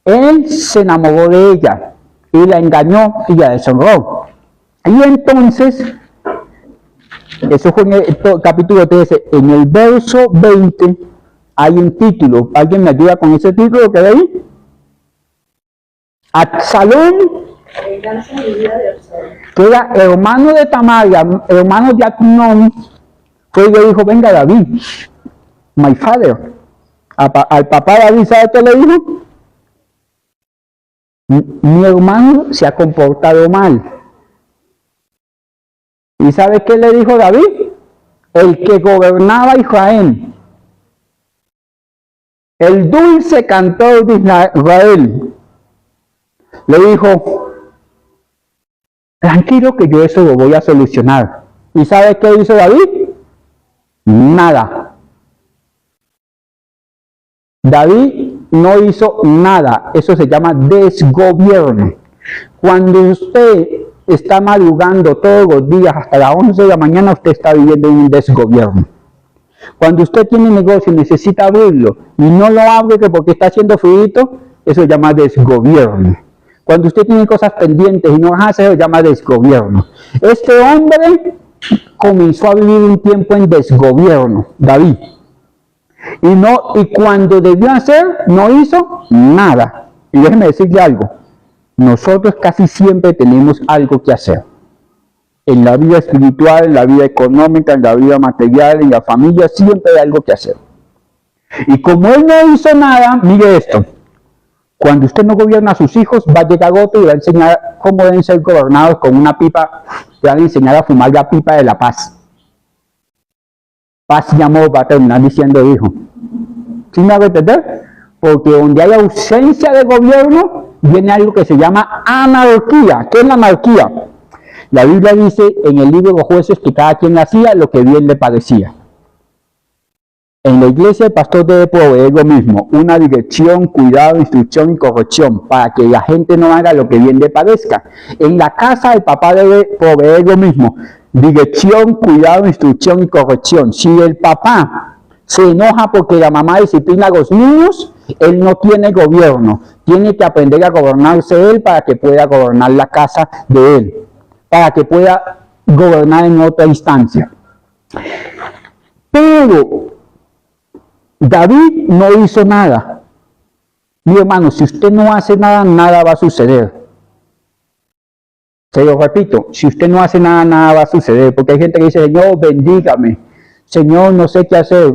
Él se enamoró de ella y la engañó y la deshonró. Y entonces, eso fue en el capítulo 13, en el verso 20 hay un título. ¿Alguien me ayuda con ese título que ve ahí? Absalón, que era hermano de Tamar, hermano de Amnón, fue y le dijo, venga David, my father. Al papá David, ¿sabe qué le dijo? Mi hermano se ha comportado mal. ¿Y sabe qué le dijo David? El que gobernaba Israel, el dulce cantor de Israel, le dijo, tranquilo que yo eso lo voy a solucionar. ¿Y sabe qué hizo David? Nada. David no hizo nada. Eso se llama desgobierno. Cuando usted está madrugando todos los días hasta las 11 de la mañana, usted está viviendo en un desgobierno. Cuando usted tiene negocio y necesita abrirlo y no lo abre porque está haciendo frío, eso se llama desgobierno. Cuando usted tiene cosas pendientes y no las hace, se llama desgobierno. Este hombre comenzó a vivir un tiempo en desgobierno, David. Y cuando debió hacer, no hizo nada. Y déjeme decirle algo. Nosotros casi siempre tenemos algo que hacer. En la vida espiritual, en la vida económica, en la vida material, en la familia, siempre hay algo que hacer. Y como él no hizo nada, mire esto. Cuando usted no gobierna a sus hijos, va a llegar otro y va a enseñar cómo deben ser gobernados con una pipa. Le van a enseñar a fumar la pipa de la paz. Paz y amor va a terminar diciendo hijo. ¿Sí me va a entender? Porque donde hay ausencia de gobierno, viene algo que se llama anarquía. ¿Qué es la anarquía? La Biblia dice en el libro de los Jueces que cada quien hacía lo que bien le parecía. En la iglesia el pastor debe proveer lo mismo, una dirección, cuidado, instrucción y corrección, para que la gente no haga lo que bien le parezca. En la casa el papá debe proveer lo mismo, dirección, cuidado, instrucción y corrección. Si el papá se enoja porque la mamá disciplina a los niños, él no tiene gobierno. Tiene que aprender a gobernarse él para que pueda gobernar la casa de él, para que pueda gobernar en otra instancia. Pero David no hizo nada. Mi hermano, si usted no hace nada, nada va a suceder. Se lo repito, si usted no hace nada, nada va a suceder. Porque hay gente que dice, Señor, bendígame. Señor, no sé qué hacer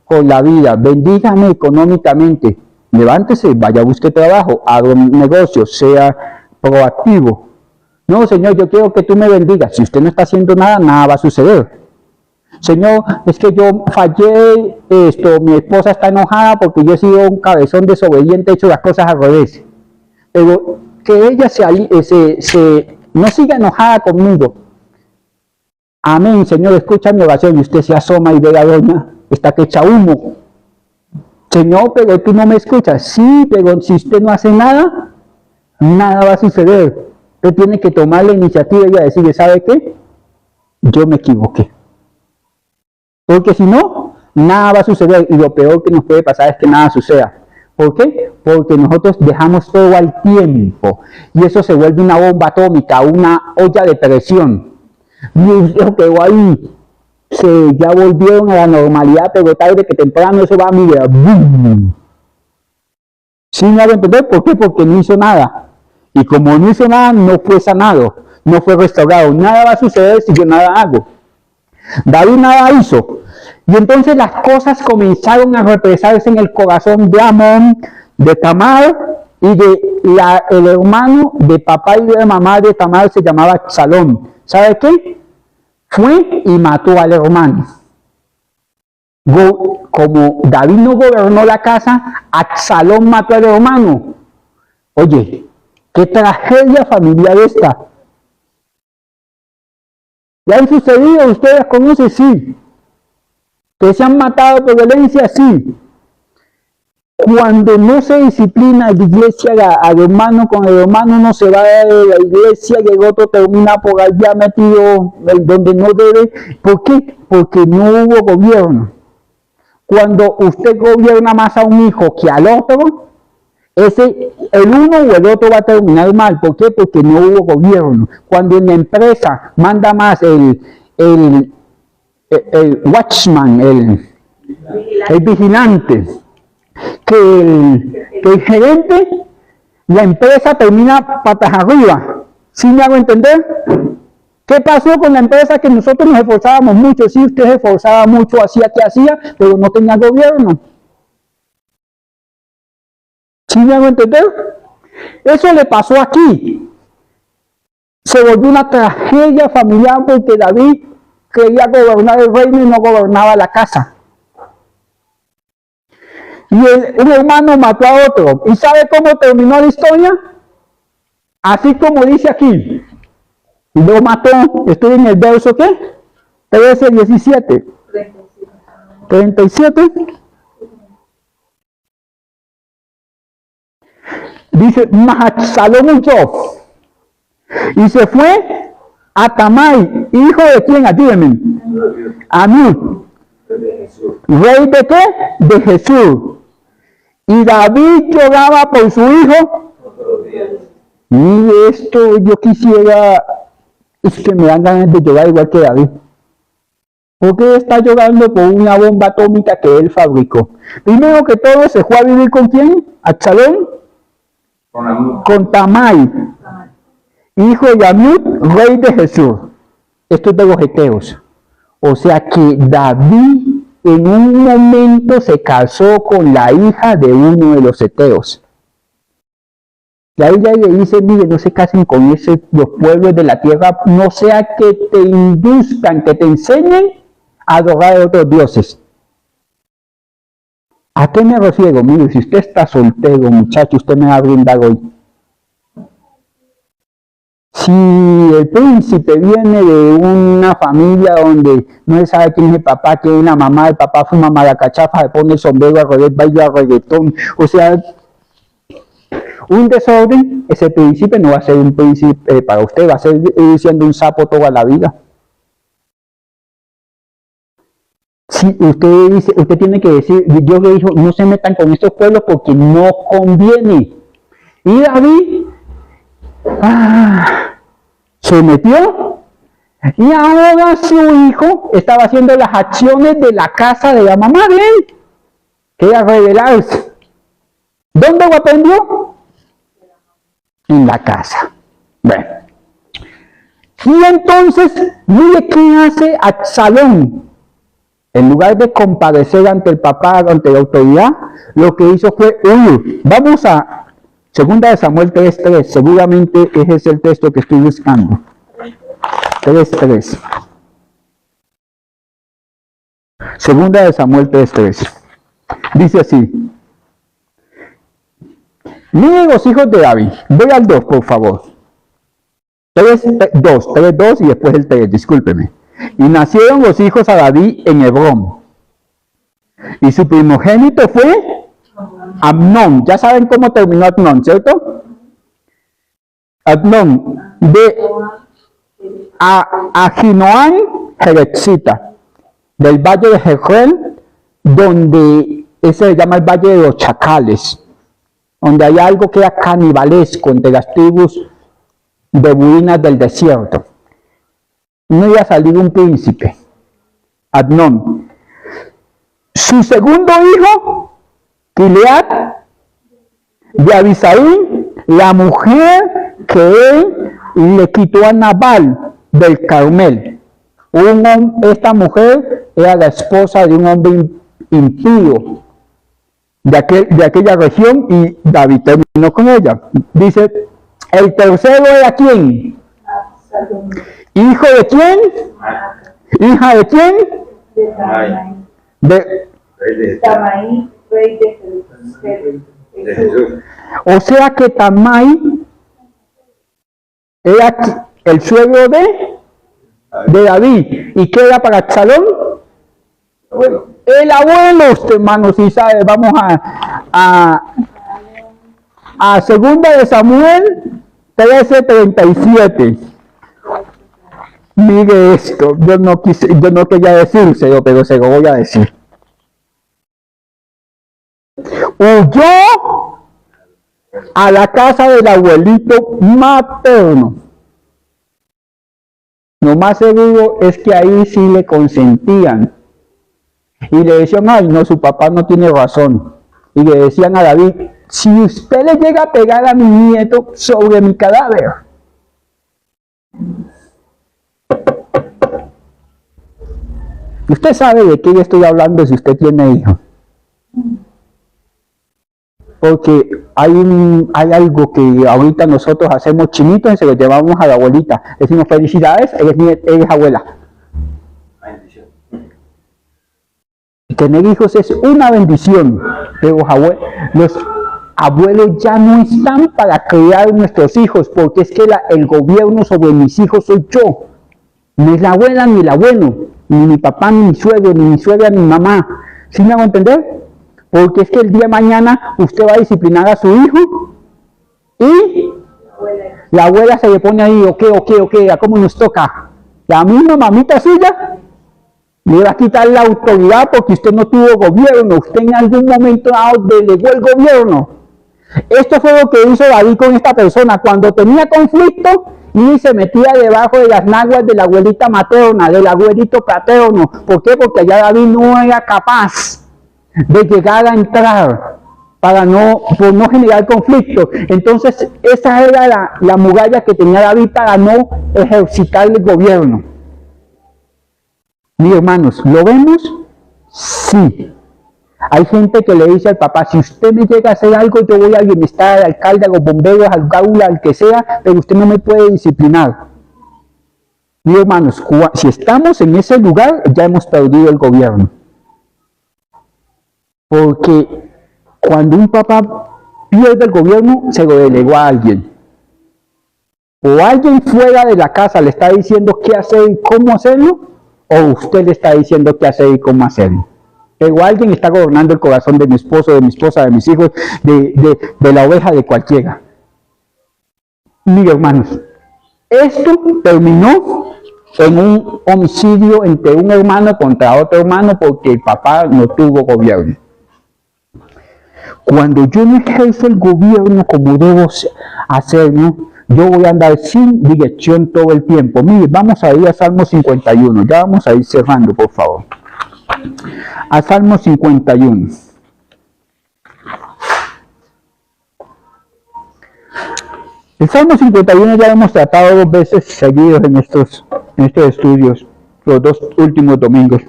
con la vida. Bendígame económicamente. Levántese, vaya a buscar trabajo, haga un negocio, sea proactivo. No, Señor, yo quiero que tú me bendigas. Si usted no está haciendo nada, nada va a suceder. Señor, es que yo fallé, mi esposa está enojada porque yo he sido un cabezón desobediente, he hecho las cosas al revés. Pero que ella no siga enojada conmigo. Amén, Señor, escucha mi oración. Y usted se asoma y ve a la doña, está que echa humo. Señor, pero tú no me escuchas. Sí, pero si usted no hace nada, nada va a suceder. Usted tiene que tomar la iniciativa y decirle, ¿sabe qué? Yo me equivoqué. Porque si no, nada va a suceder. Y lo peor que nos puede pasar es que nada suceda. ¿Por qué? Porque nosotros dejamos todo al tiempo. Y eso se vuelve una bomba atómica, una olla de presión. Y eso quedó ahí. Ya volvieron a la normalidad, pero tarde que temprano eso va a mirar. ¡Bum! ¿Sí me hago entender? ¿Por qué? Porque no hizo nada. Y como no hizo nada, no fue sanado, no fue restaurado. Nada va a suceder si yo nada hago. David nada hizo. Y entonces las cosas comenzaron a represarse en el corazón de Amón, de Tamar y el hermano de papá y de mamá de Tamar se llamaba Absalón. ¿Sabe qué? Fue y mató al hermano. Como David no gobernó la casa, Absalón mató al hermano. Oye, qué tragedia familiar esta. ¿Le han sucedido? ¿Ustedes las conocen? Sí. ¿Que se han matado por violencia? Sí. Cuando no se disciplina la iglesia al hermano, con el hermano no se va de la iglesia y el otro termina por allá metido donde no debe. ¿Por qué? Porque no hubo gobierno. Cuando usted gobierna más a un hijo que al otro, el uno o el otro va a terminar mal. ¿Por qué? Porque no hubo gobierno. Cuando en la empresa manda más el watchman, el vigilante, que el gerente, la empresa termina patas arriba. ¿Sí me hago entender? ¿Qué pasó con la empresa? Que nosotros nos esforzábamos mucho. Sí, usted se esforzaba mucho, hacía que hacía, pero no tenía gobierno. ¿Sí me hago entender? Eso le pasó aquí. Se volvió una tragedia familiar porque David quería gobernar el reino y no gobernaba la casa. Y un hermano mató a otro. ¿Y sabe cómo terminó la historia? Así como dice aquí. Lo mató. Estoy en el verso, ¿qué? 13, 17. 37. Dice, Absalón huyó y se fue a Tamai, hijo de quién, ayúdenme, Amud, rey de qué, de Jesús. Y David lloraba por su hijo Y esto yo quisiera, es que me dan ganas de llorar igual que David. ¿Por qué está llorando por una bomba atómica que él fabricó? Primero que todo, se fue a vivir ¿con quién? Absalón. Con Tamai, hijo de Amiud, rey de Jesús. Esto es de los heteos. O sea que David en un momento se casó con la hija de uno de los heteos. La Biblia le dice, mire, no se casen con los pueblos de la tierra, no sea que te induzcan, que te enseñen a adorar a otros dioses. ¿A qué me refiero? Mire, si usted está soltero, muchacho, usted me va a brindar hoy. Si el príncipe viene de una familia donde no se sabe quién es el papá, quién es la mamá, el papá fuma maracachafa, le pone el sombrero al revés, baila reggaetón, o sea, un desorden, ese príncipe no va a ser un príncipe para usted, va a ser siendo un sapo toda la vida. Si usted tiene que decir, Dios le dijo, no se metan con estos pueblos porque no conviene. Y David se metió y ahora su hijo estaba haciendo las acciones de la casa de la mamá de él, que era rebelarse. ¿Dónde lo aprendió? En la casa. Bueno. Y entonces, mire qué hace Absalón. En lugar de comparecer ante el papá, ante la autoridad, lo que hizo fue huir. Vamos a 2 de Samuel 3:3. Seguramente ese es el texto que estoy buscando. 3:3. 2 de Samuel 3:3. Dice así. Miren los hijos de David. Voy al 2, por favor. 3:2 y después el 3, discúlpeme. Y nacieron los hijos a David en Hebrón. Y su primogénito fue Amnón. Ya saben cómo terminó Amnón, ¿cierto? Amnón de Ahinoam Jerezita, del valle de Jezreel, donde ese se llama el valle de los chacales, donde hay algo que era canibalesco entre las tribus beduinas del desierto. No iba a salir un príncipe, Amnón. Su segundo hijo, Gilead, de Abisaí, la mujer que él le quitó a Nabal del Carmel. Esta mujer era la esposa de un hombre impío de aquella región y David terminó con ella. Dice, el tercero era ¿quién? ¿Hijo de quién? ¿Hija de quién? De Tamai, rey de Jesús. O sea que Tamai era el suegro de David. ¿Y qué era para Absalón? El abuelo, hermanos, si sabe, vamos a 2 de Samuel 13:37. Mire esto, yo no quería decírselo, pero se lo voy a decir. Huyó a la casa del abuelito materno. Lo más seguro es que ahí sí le consentían. Y le decían, ay, no, su papá no tiene razón. Y le decían a David, si usted le llega a pegar a mi nieto sobre mi cadáver. Usted sabe de qué yo estoy hablando si usted tiene hijos. Porque hay algo que ahorita nosotros hacemos chinitos y se lo llevamos a la abuelita. Decimos, felicidades, eres abuela. Tener hijos es una bendición, pero los abuelos ya no están para criar nuestros hijos, porque es que el gobierno sobre mis hijos soy yo. Ni la abuela ni el abuelo, ni mi papá, ni mi suegro, ni mi suegra, ni mi mamá. ¿Sí me hago entender? Porque es que el día de mañana usted va a disciplinar a su hijo y la abuela se le pone ahí, ok, ¿a cómo nos toca? La misma mamita suya le va a quitar la autoridad porque usted no tuvo gobierno, usted en algún momento delegó el gobierno. Esto fue lo que hizo David con esta persona. Cuando tenía conflicto, y se metía debajo de las naguas de la abuelita materna, del abuelito paterno. ¿Por qué? Porque ya David no era capaz de llegar a entrar por no generar conflicto. Entonces, esa era la muralla que tenía David para no ejercitar el gobierno. Mis hermanos, ¿lo vemos? Sí. Hay gente que le dice al papá, si usted me llega a hacer algo, yo voy al bienestar, al alcalde, a los bomberos, al gaula, al que sea, pero usted no me puede disciplinar. Mis hermanos, si estamos en ese lugar, ya hemos perdido el gobierno. Porque cuando un papá pierde el gobierno, se lo delegó a alguien. O alguien fuera de la casa le está diciendo qué hacer y cómo hacerlo, o usted le está diciendo qué hacer y cómo hacerlo. Pero alguien está gobernando el corazón de mi esposo, de mi esposa, de mis hijos, de la oveja, de cualquiera. Mis hermanos, esto terminó en un homicidio entre un hermano contra otro hermano porque el papá no tuvo gobierno. Cuando yo no ejerzo el gobierno como debo hacerlo, yo voy a andar sin dirección todo el tiempo. Mire, vamos a ir a Salmo 51. Ya vamos a ir cerrando, por favor. A Salmo 51. El Salmo 51 ya lo hemos tratado 2 veces seguidos en estos estudios, los 2 últimos domingos.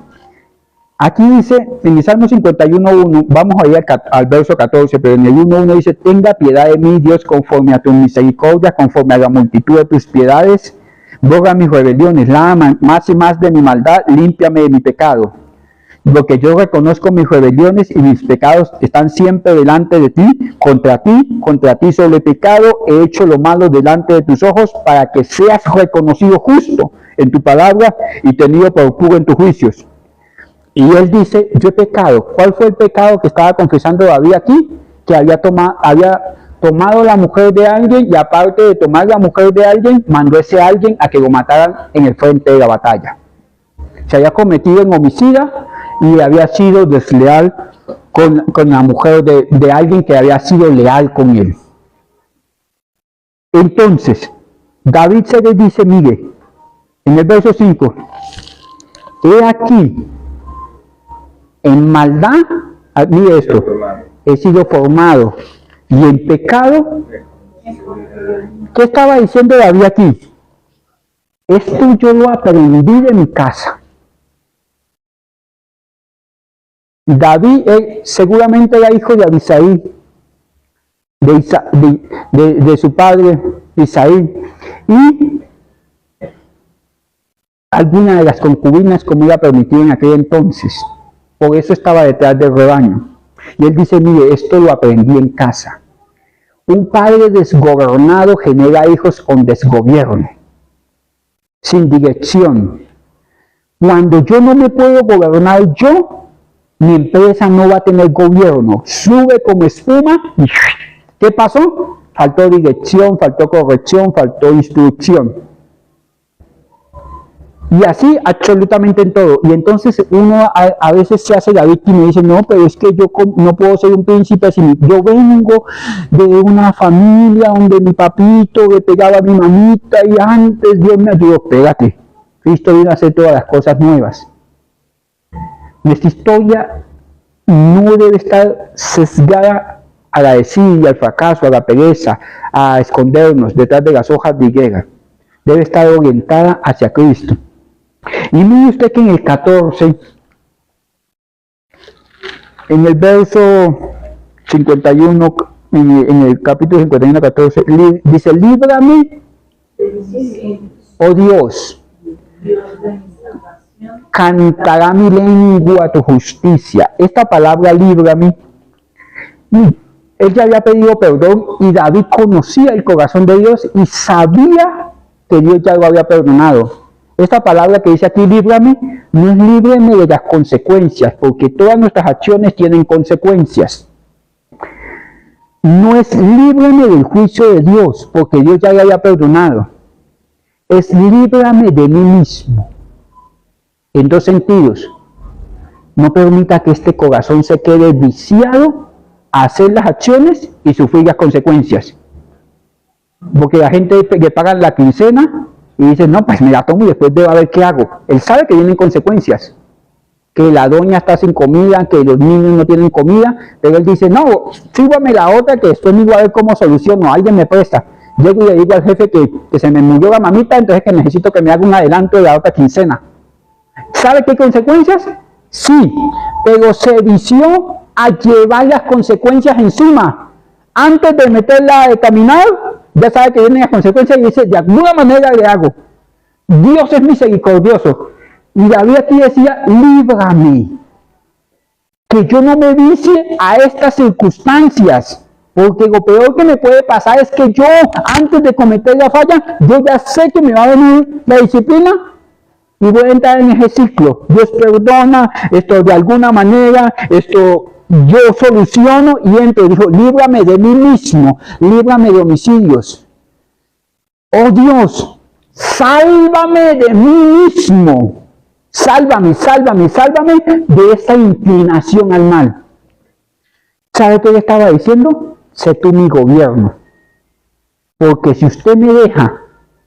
Aquí dice, en el Salmo 51.1, vamos a ir al verso 14, pero en el 1.1 dice, tenga piedad de mí, Dios, conforme a tu misericordia, conforme a la multitud de tus piedades, borra mis rebeliones, lava más y más de mi maldad, límpiame de mi pecado. Porque yo reconozco mis rebeliones y mis pecados están siempre delante de ti, contra ti solo he pecado, he hecho lo malo delante de tus ojos, para que seas reconocido justo en tu palabra y tenido por puro en tus juicios. Y él dice, yo he pecado. ¿Cuál fue el pecado que estaba confesando David aquí? Que había tomado la mujer de alguien y aparte de tomar la mujer de alguien, mandó a ese alguien a que lo mataran en el frente de la batalla. Se había cometido en homicida y había sido desleal con la mujer de alguien que había sido leal con él. Entonces, David se le dice, mire, en el verso 5, he aquí, en maldad, mire esto, he sido formado, y en pecado, ¿qué estaba diciendo David aquí? Esto yo lo aprendí de mi casa. David seguramente era hijo de Abisaí, de su padre Isaí, y alguna de las concubinas como era permitido en aquel entonces. Por eso estaba detrás del rebaño. Y él dice, mire, esto lo aprendí en casa. Un padre desgobernado genera hijos con desgobierno, sin dirección. Cuando yo no me puedo gobernar yo, mi empresa no va a tener gobierno. Sube como espuma y ¿qué pasó? Faltó dirección, faltó corrección, faltó instrucción. Y así absolutamente en todo. Y entonces uno a veces se hace la víctima y dice, no, pero es que yo no puedo ser un príncipe si yo vengo de una familia donde mi papito le pegaba a mi mamita y antes Dios me ayudó. Espérate, Cristo vino a hacer todas las cosas nuevas. Nuestra historia no debe estar sesgada a la desidia, al fracaso, a la pereza, a escondernos detrás de las hojas de higuera. Debe estar orientada hacia Cristo. Y mire usted que en el 14, en el verso 51, en el capítulo 51, 14, dice, líbrame, oh Dios, cantará mi lengua tu justicia. Esta palabra líbrame, él ya había pedido perdón y David conocía el corazón de Dios y sabía que Dios ya lo había perdonado. Esta palabra que dice aquí, líbrame, no es líbrame de las consecuencias, porque todas nuestras acciones tienen consecuencias. No es líbrame del juicio de Dios, porque Dios ya le había perdonado. Es líbrame de mí mismo. En 2 sentidos. No permita que este corazón se quede viciado hacer las acciones y sufrir las consecuencias. Porque la gente que paga la quincena y dice, no, pues me la tomo y después debo ver qué hago. Él sabe que vienen consecuencias, que la doña está sin comida, que los niños no tienen comida, pero él dice, no, súbame la otra que después me voy a ver cómo soluciono, alguien me presta. Llego y le digo al jefe que se me murió la mamita, entonces que necesito que me haga un adelanto de la otra quincena. ¿Sabe qué consecuencias? Sí, pero se vició a llevar las consecuencias encima. Antes de meterla de caminar, ya sabe que vienen las consecuencias y dice, de alguna manera le hago. Dios es misericordioso. Y David aquí decía, líbrame, que yo no me vicie a estas circunstancias, porque lo peor que me puede pasar es que yo, antes de cometer la falla, yo ya sé que me va a venir la disciplina y voy a entrar en ese ciclo. Dios perdona, esto de alguna manera, esto yo soluciono y entro. Dijo, líbrame de mí mismo, líbrame de homicidios. Oh Dios, sálvame de mí mismo. Sálvame, sálvame, sálvame de esta inclinación al mal. ¿Sabe qué le estaba diciendo? Sé tú mi gobierno. Porque si usted me deja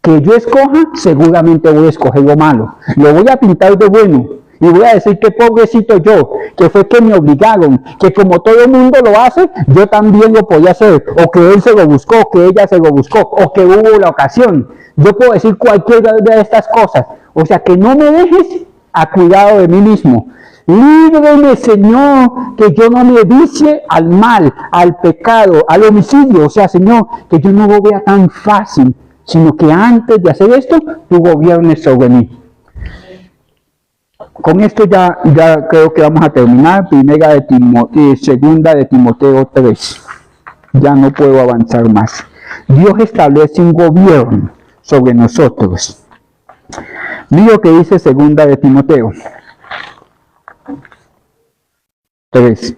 que yo escoja, seguramente voy a escoger lo malo. Lo voy a pintar de bueno. Y voy a decir que pobrecito yo, que fue que me obligaron, que como todo el mundo lo hace, yo también lo podía hacer. O que él se lo buscó, que ella se lo buscó, o que hubo la ocasión. Yo puedo decir cualquiera de estas cosas. O sea, que no me dejes a cuidado de mí mismo. Líbreme, Señor, que yo no me vicie al mal, al pecado, al homicidio. O sea, Señor, que yo no lo vea tan fácil, sino que antes de hacer esto, tú gobiernes sobre mí. Con esto ya creo que vamos a terminar. Segunda de Timoteo 3. Ya no puedo avanzar más. Dios establece un gobierno sobre nosotros. Mira lo que dice segunda de Timoteo 3.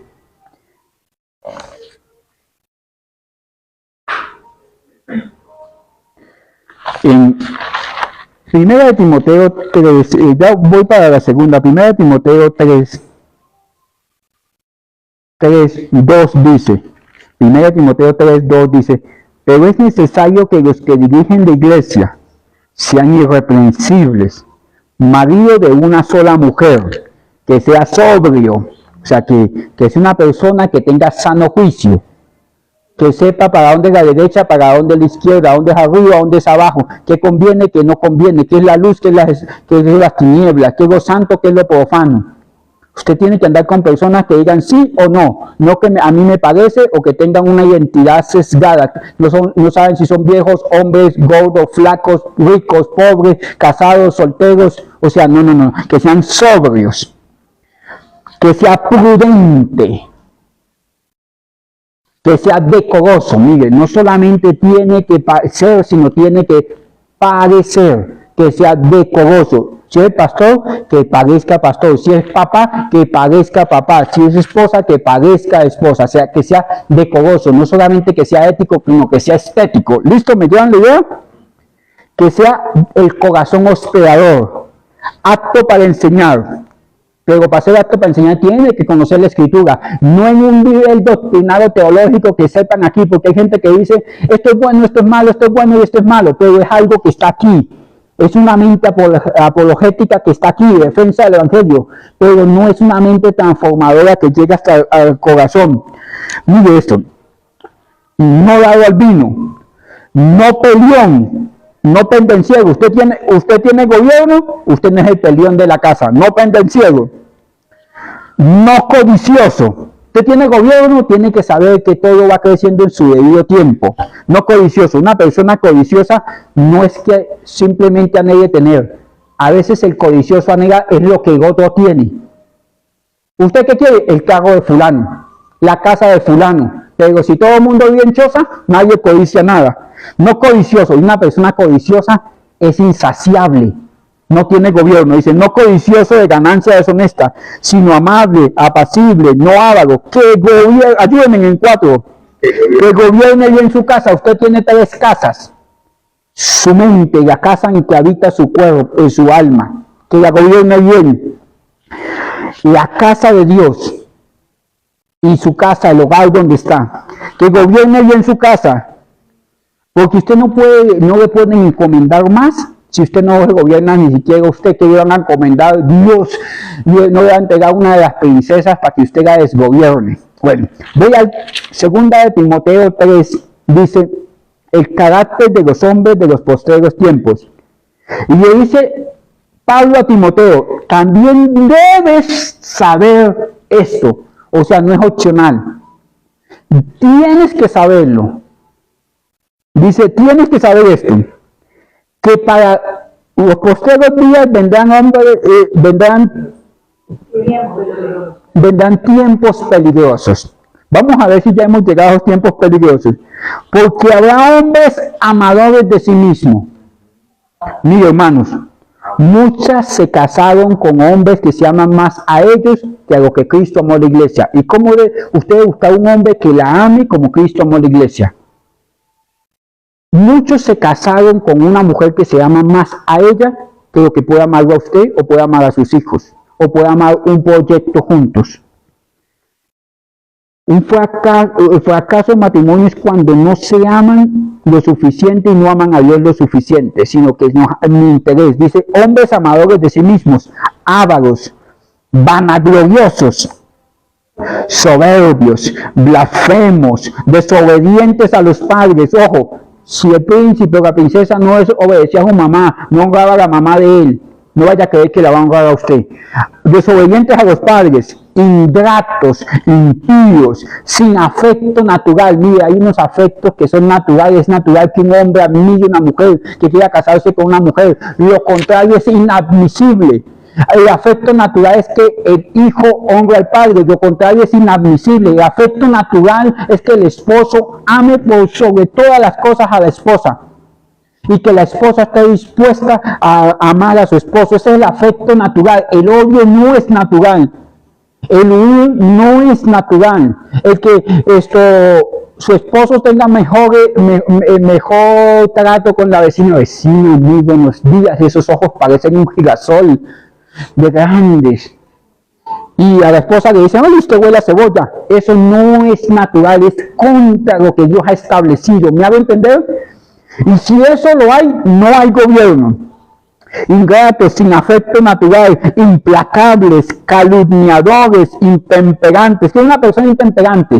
En primera de Timoteo 3, ya voy para la segunda, primera de Timoteo 3, 2 dice, primera de Timoteo 3, 2 dice, pero es necesario que los que dirigen la iglesia sean irreprensibles, marido de una sola mujer, que sea sobrio, o sea, que sea una persona que tenga sano juicio, que sepa para dónde es la derecha, para dónde es la izquierda, dónde es arriba, dónde es abajo, qué conviene, qué no conviene, qué es la luz, qué es las tinieblas, qué es lo santo, qué es lo profano. Usted tiene que andar con personas que digan sí o no, no que a mí me parece o que tengan una identidad sesgada. No saben si son viejos, hombres, gordos, flacos, ricos, pobres, casados, solteros. O sea, no, que sean sobrios, que sea prudente, que sea decoroso. Mire, no solamente tiene que ser, sino tiene que parecer, que sea decoroso. Si es pastor, que parezca pastor. Si es papá, que parezca papá. Si es esposa, que parezca esposa. O sea, que sea decoroso. No solamente que sea ético, sino que sea estético. ¿Listo? ¿Me llevan la idea? Que sea el corazón hospedador, apto para enseñar. Pero para ser apto para enseñar tiene que conocer la escritura. No en un nivel doctrinado teológico que sepan aquí, porque hay gente que dice, esto es bueno, esto es malo, esto es bueno y esto es malo. Pero es algo que está aquí. Es una mente apologética que está aquí, defensa del evangelio, pero no es una mente transformadora que llega hasta el corazón. Mire esto, no dado al vino, no peleón, no pendenciero. Usted tiene gobierno, usted no es el peleón de la casa, no pendenciero, no codicioso. Usted tiene gobierno, tiene que saber que todo va creciendo en su debido tiempo. No codicioso. Una persona codiciosa no es que simplemente anhele tener. A veces el codicioso anhela es lo que el otro tiene. ¿Usted qué quiere? El carro de fulano, la casa de fulano. Pero si todo el mundo vive en choza, nadie codicia nada. No codicioso. Una persona codiciosa es insaciable. No tiene gobierno, dice, no codicioso de ganancia deshonesta, sino amable, apacible, no avaro, que gobierne, ayúdenme en 4, que gobierne bien su casa. Usted tiene 3 casas, su mente, la casa en que habita su cuerpo, su alma, que la gobierne bien, la casa de Dios, y su casa, el hogar donde está. Que gobierne bien su casa. Porque usted no le pueden encomendar más si usted no gobierna ni siquiera usted, que le van a encomendar Dios, no le va a entregar una de las princesas para que usted la desgobierne. Bueno, voy al 2 de Timoteo 3, dice, el carácter de los hombres de los postreros tiempos. Y le dice Pablo a Timoteo, también debes saber esto, o sea, no es opcional. Tienes que saberlo. Dice, tienes que saber esto, que para los postreros días vendrán tiempos peligrosos. Vamos a ver si ya hemos llegado a los tiempos peligrosos. Porque habrá hombres amadores de sí mismos. Mire, hermanos, muchas se casaron con hombres que se aman más a ellos que a lo que Cristo amó a la iglesia. ¿Y cómo usted busca un hombre que la ame como Cristo amó a la iglesia? Muchos se casaron con una mujer que se ama más a ella que lo que puede amarlo a usted, o puede amar a sus hijos, o puede amar un proyecto juntos. El fracaso en matrimonio es cuando no se aman lo suficiente y no aman a Dios lo suficiente, sino que no hay interés. Dice, hombres amadores de sí mismos, ávaros, vanagloriosos, soberbios, blasfemos, desobedientes a los padres. Ojo, si el príncipe o la princesa no obedecía a su mamá, no honraba a la mamá de él, no vaya a creer que la va a honrar a usted. Desobedientes a los padres, ingratos, impíos, sin afecto natural. Mire, hay unos afectos que son naturales. Es natural que un hombre admire a una mujer, que quiera casarse con una mujer. Lo contrario es inadmisible. El afecto natural es que el hijo honra al padre, lo contrario es inadmisible. El afecto natural es que el esposo ame por sobre todas las cosas a la esposa y que la esposa esté dispuesta a amar a su esposo. Ese es el afecto natural. El odio no es natural. El huir no es natural. El que su esposo tenga mejor trato con la vecina. Vecino, muy buenos días. Esos ojos parecen un girasol de grandes. Y a la esposa le dicen, oye, usted huele a cebolla. Eso no es natural, es contra lo que Dios ha establecido. ¿Me hago entender? Y si eso lo hay, no hay gobierno. Ingratos, sin afecto natural, implacables, calumniadores, intemperantes. ¿Qué es una persona intemperante?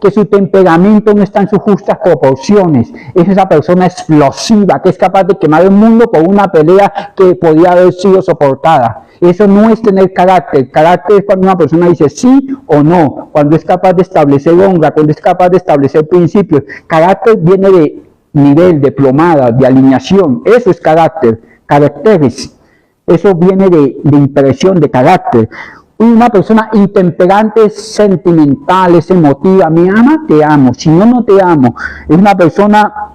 Que su temperamento no está en sus justas proporciones. Es esa persona explosiva que es capaz de quemar el mundo por una pelea que podía haber sido soportada. Eso no es tener carácter. Carácter es cuando una persona dice sí o no, cuando es capaz de establecer honra, cuando es capaz de establecer principios. Carácter viene de nivel, de plomada, de alineación. Eso es carácter. Caracteres. Eso viene de impresión, de carácter. Una persona intemperante es sentimental, es emotiva. Me ama, te amo. Si no, no te amo. Es una persona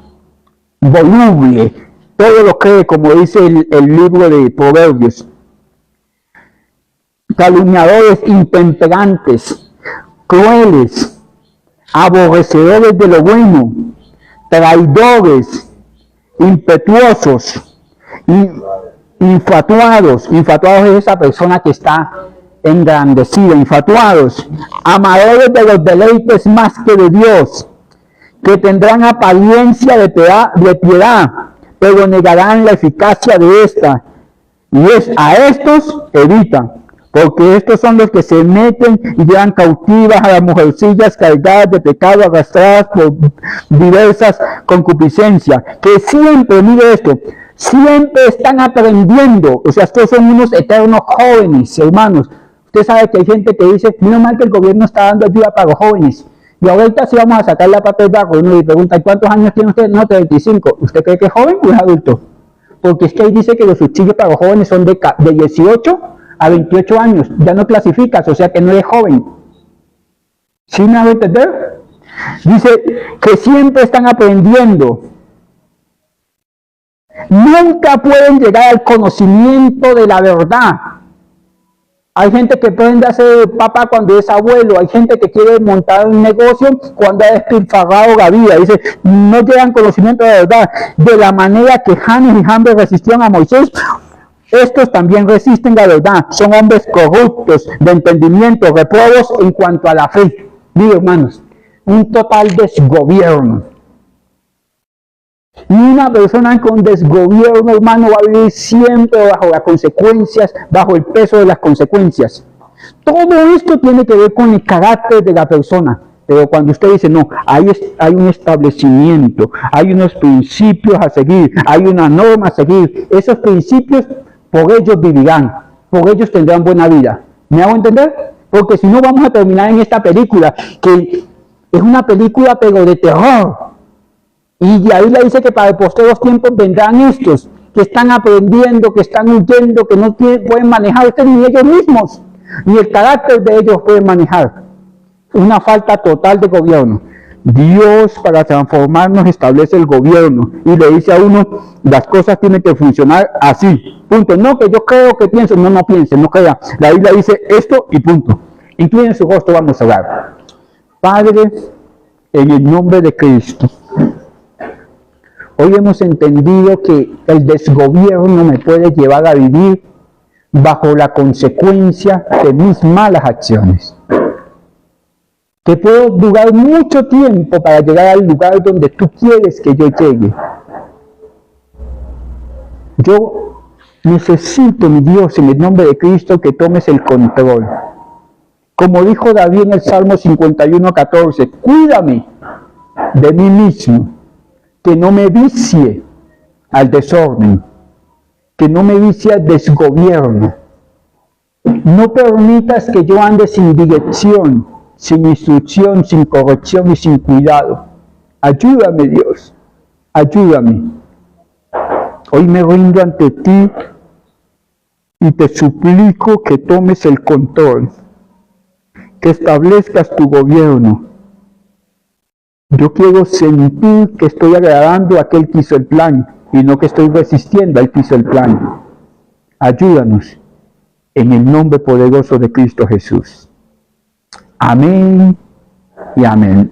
voluble. Todo lo cree, como dice el libro de Proverbios. Calumniadores, intemperantes, crueles, aborrecedores de lo bueno, traidores, impetuosos, infatuados. Infatuados es esa persona que está engrandecida. Infatuados, amadores de los deleites más que de Dios, que tendrán apariencia de piedad, pero negarán la eficacia de esta. Y a estos evitan, porque estos son los que se meten y llevan cautivas a las mujercillas cargadas de pecado, arrastradas por diversas concupiscencias, que siempre, mire esto, siempre están aprendiendo. O sea, estos son unos eternos jóvenes, hermanos. Usted sabe que hay gente que dice, menos mal que el gobierno está dando ayuda para los jóvenes. Y ahorita sí vamos a sacar la parte de abajo. Uno le pregunta, ¿cuántos años tiene usted? No, 35. ¿Usted cree que es joven o es adulto? Porque es que ahí dice que los subsidios para los jóvenes son de 18 a 28 años. Ya no clasificas, o sea que no eres joven. ¿Sí me hago entender? Dice que siempre están aprendiendo. Nunca pueden llegar al conocimiento de la verdad. Hay gente que pretende ser papá cuando es abuelo. Hay gente que quiere montar un negocio cuando ha despilfarrado la vida. Dice, no llegan conocimiento de la verdad. De la manera que Janes y Jambres resistieron a Moisés, Estos también resisten la verdad, son hombres corruptos, de entendimiento, reprobos en cuanto a la fe. Mire, hermanos, un total desgobierno. Y una persona con desgobierno, hermano, va a vivir siempre bajo las consecuencias, bajo el peso de las consecuencias. Todo esto tiene que ver con el carácter de la persona. Pero cuando usted dice, no, hay un establecimiento, hay unos principios a seguir, hay una norma a seguir, esos principios, por ellos vivirán, por ellos tendrán buena vida. ¿Me hago entender? Porque si no vamos a terminar en esta película, que es una película pero de terror. Y ahí le dice que para el posteros tiempos vendrán estos, que están aprendiendo, que están huyendo, que no pueden manejar ustedes ni ellos mismos, ni el carácter de ellos pueden manejar. Una falta total de gobierno. Dios, para transformarnos, establece el gobierno y le dice a uno, las cosas tienen que funcionar así, punto. No que yo creo que pienso, no piense, no crea. La Biblia dice esto y punto. Incluyen su rostro, vamos a orar. Padre, en el nombre de Cristo, hoy hemos entendido que el desgobierno me puede llevar a vivir bajo la consecuencia de mis malas acciones. Que puedo durar mucho tiempo para llegar al lugar donde tú quieres que yo llegue. Yo necesito, mi Dios, en el nombre de Cristo, que tomes el control. Como dijo David en el Salmo 51:14, cuídame de mí mismo, que no me vicie al desorden, que no me vicie al desgobierno. No permitas que yo ande sin dirección, sin instrucción, sin corrección y sin cuidado. Ayúdame, Dios, ayúdame. Hoy me rindo ante ti y te suplico que tomes el control, que establezcas tu gobierno. Yo quiero sentir que estoy agradando a aquel que hizo el plan y no que estoy resistiendo al que hizo el plan. Ayúdanos en el nombre poderoso de Cristo Jesús. Amén y amén.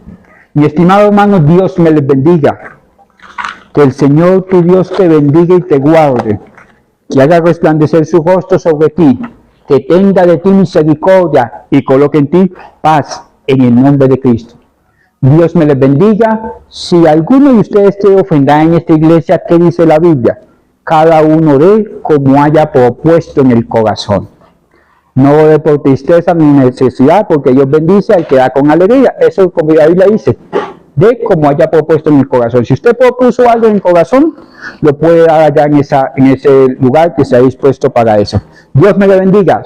Mi estimado hermano, Dios me les bendiga. Que el Señor tu Dios te bendiga y te guarde. Que haga resplandecer su rostro sobre ti. Que tenga de ti misericordia y coloque en ti paz en el nombre de Cristo. Dios me les bendiga. Si alguno de ustedes quiere ofender en esta iglesia, ¿qué dice la Biblia? Cada uno dé como haya propuesto en el corazón. No de por tristeza ni necesidad, porque Dios bendice al que da con alegría. Eso como la Biblia dice, de como haya propuesto en el corazón. Si usted propuso algo en el corazón, lo puede dar allá en ese lugar que se ha dispuesto para eso. Dios me le bendiga.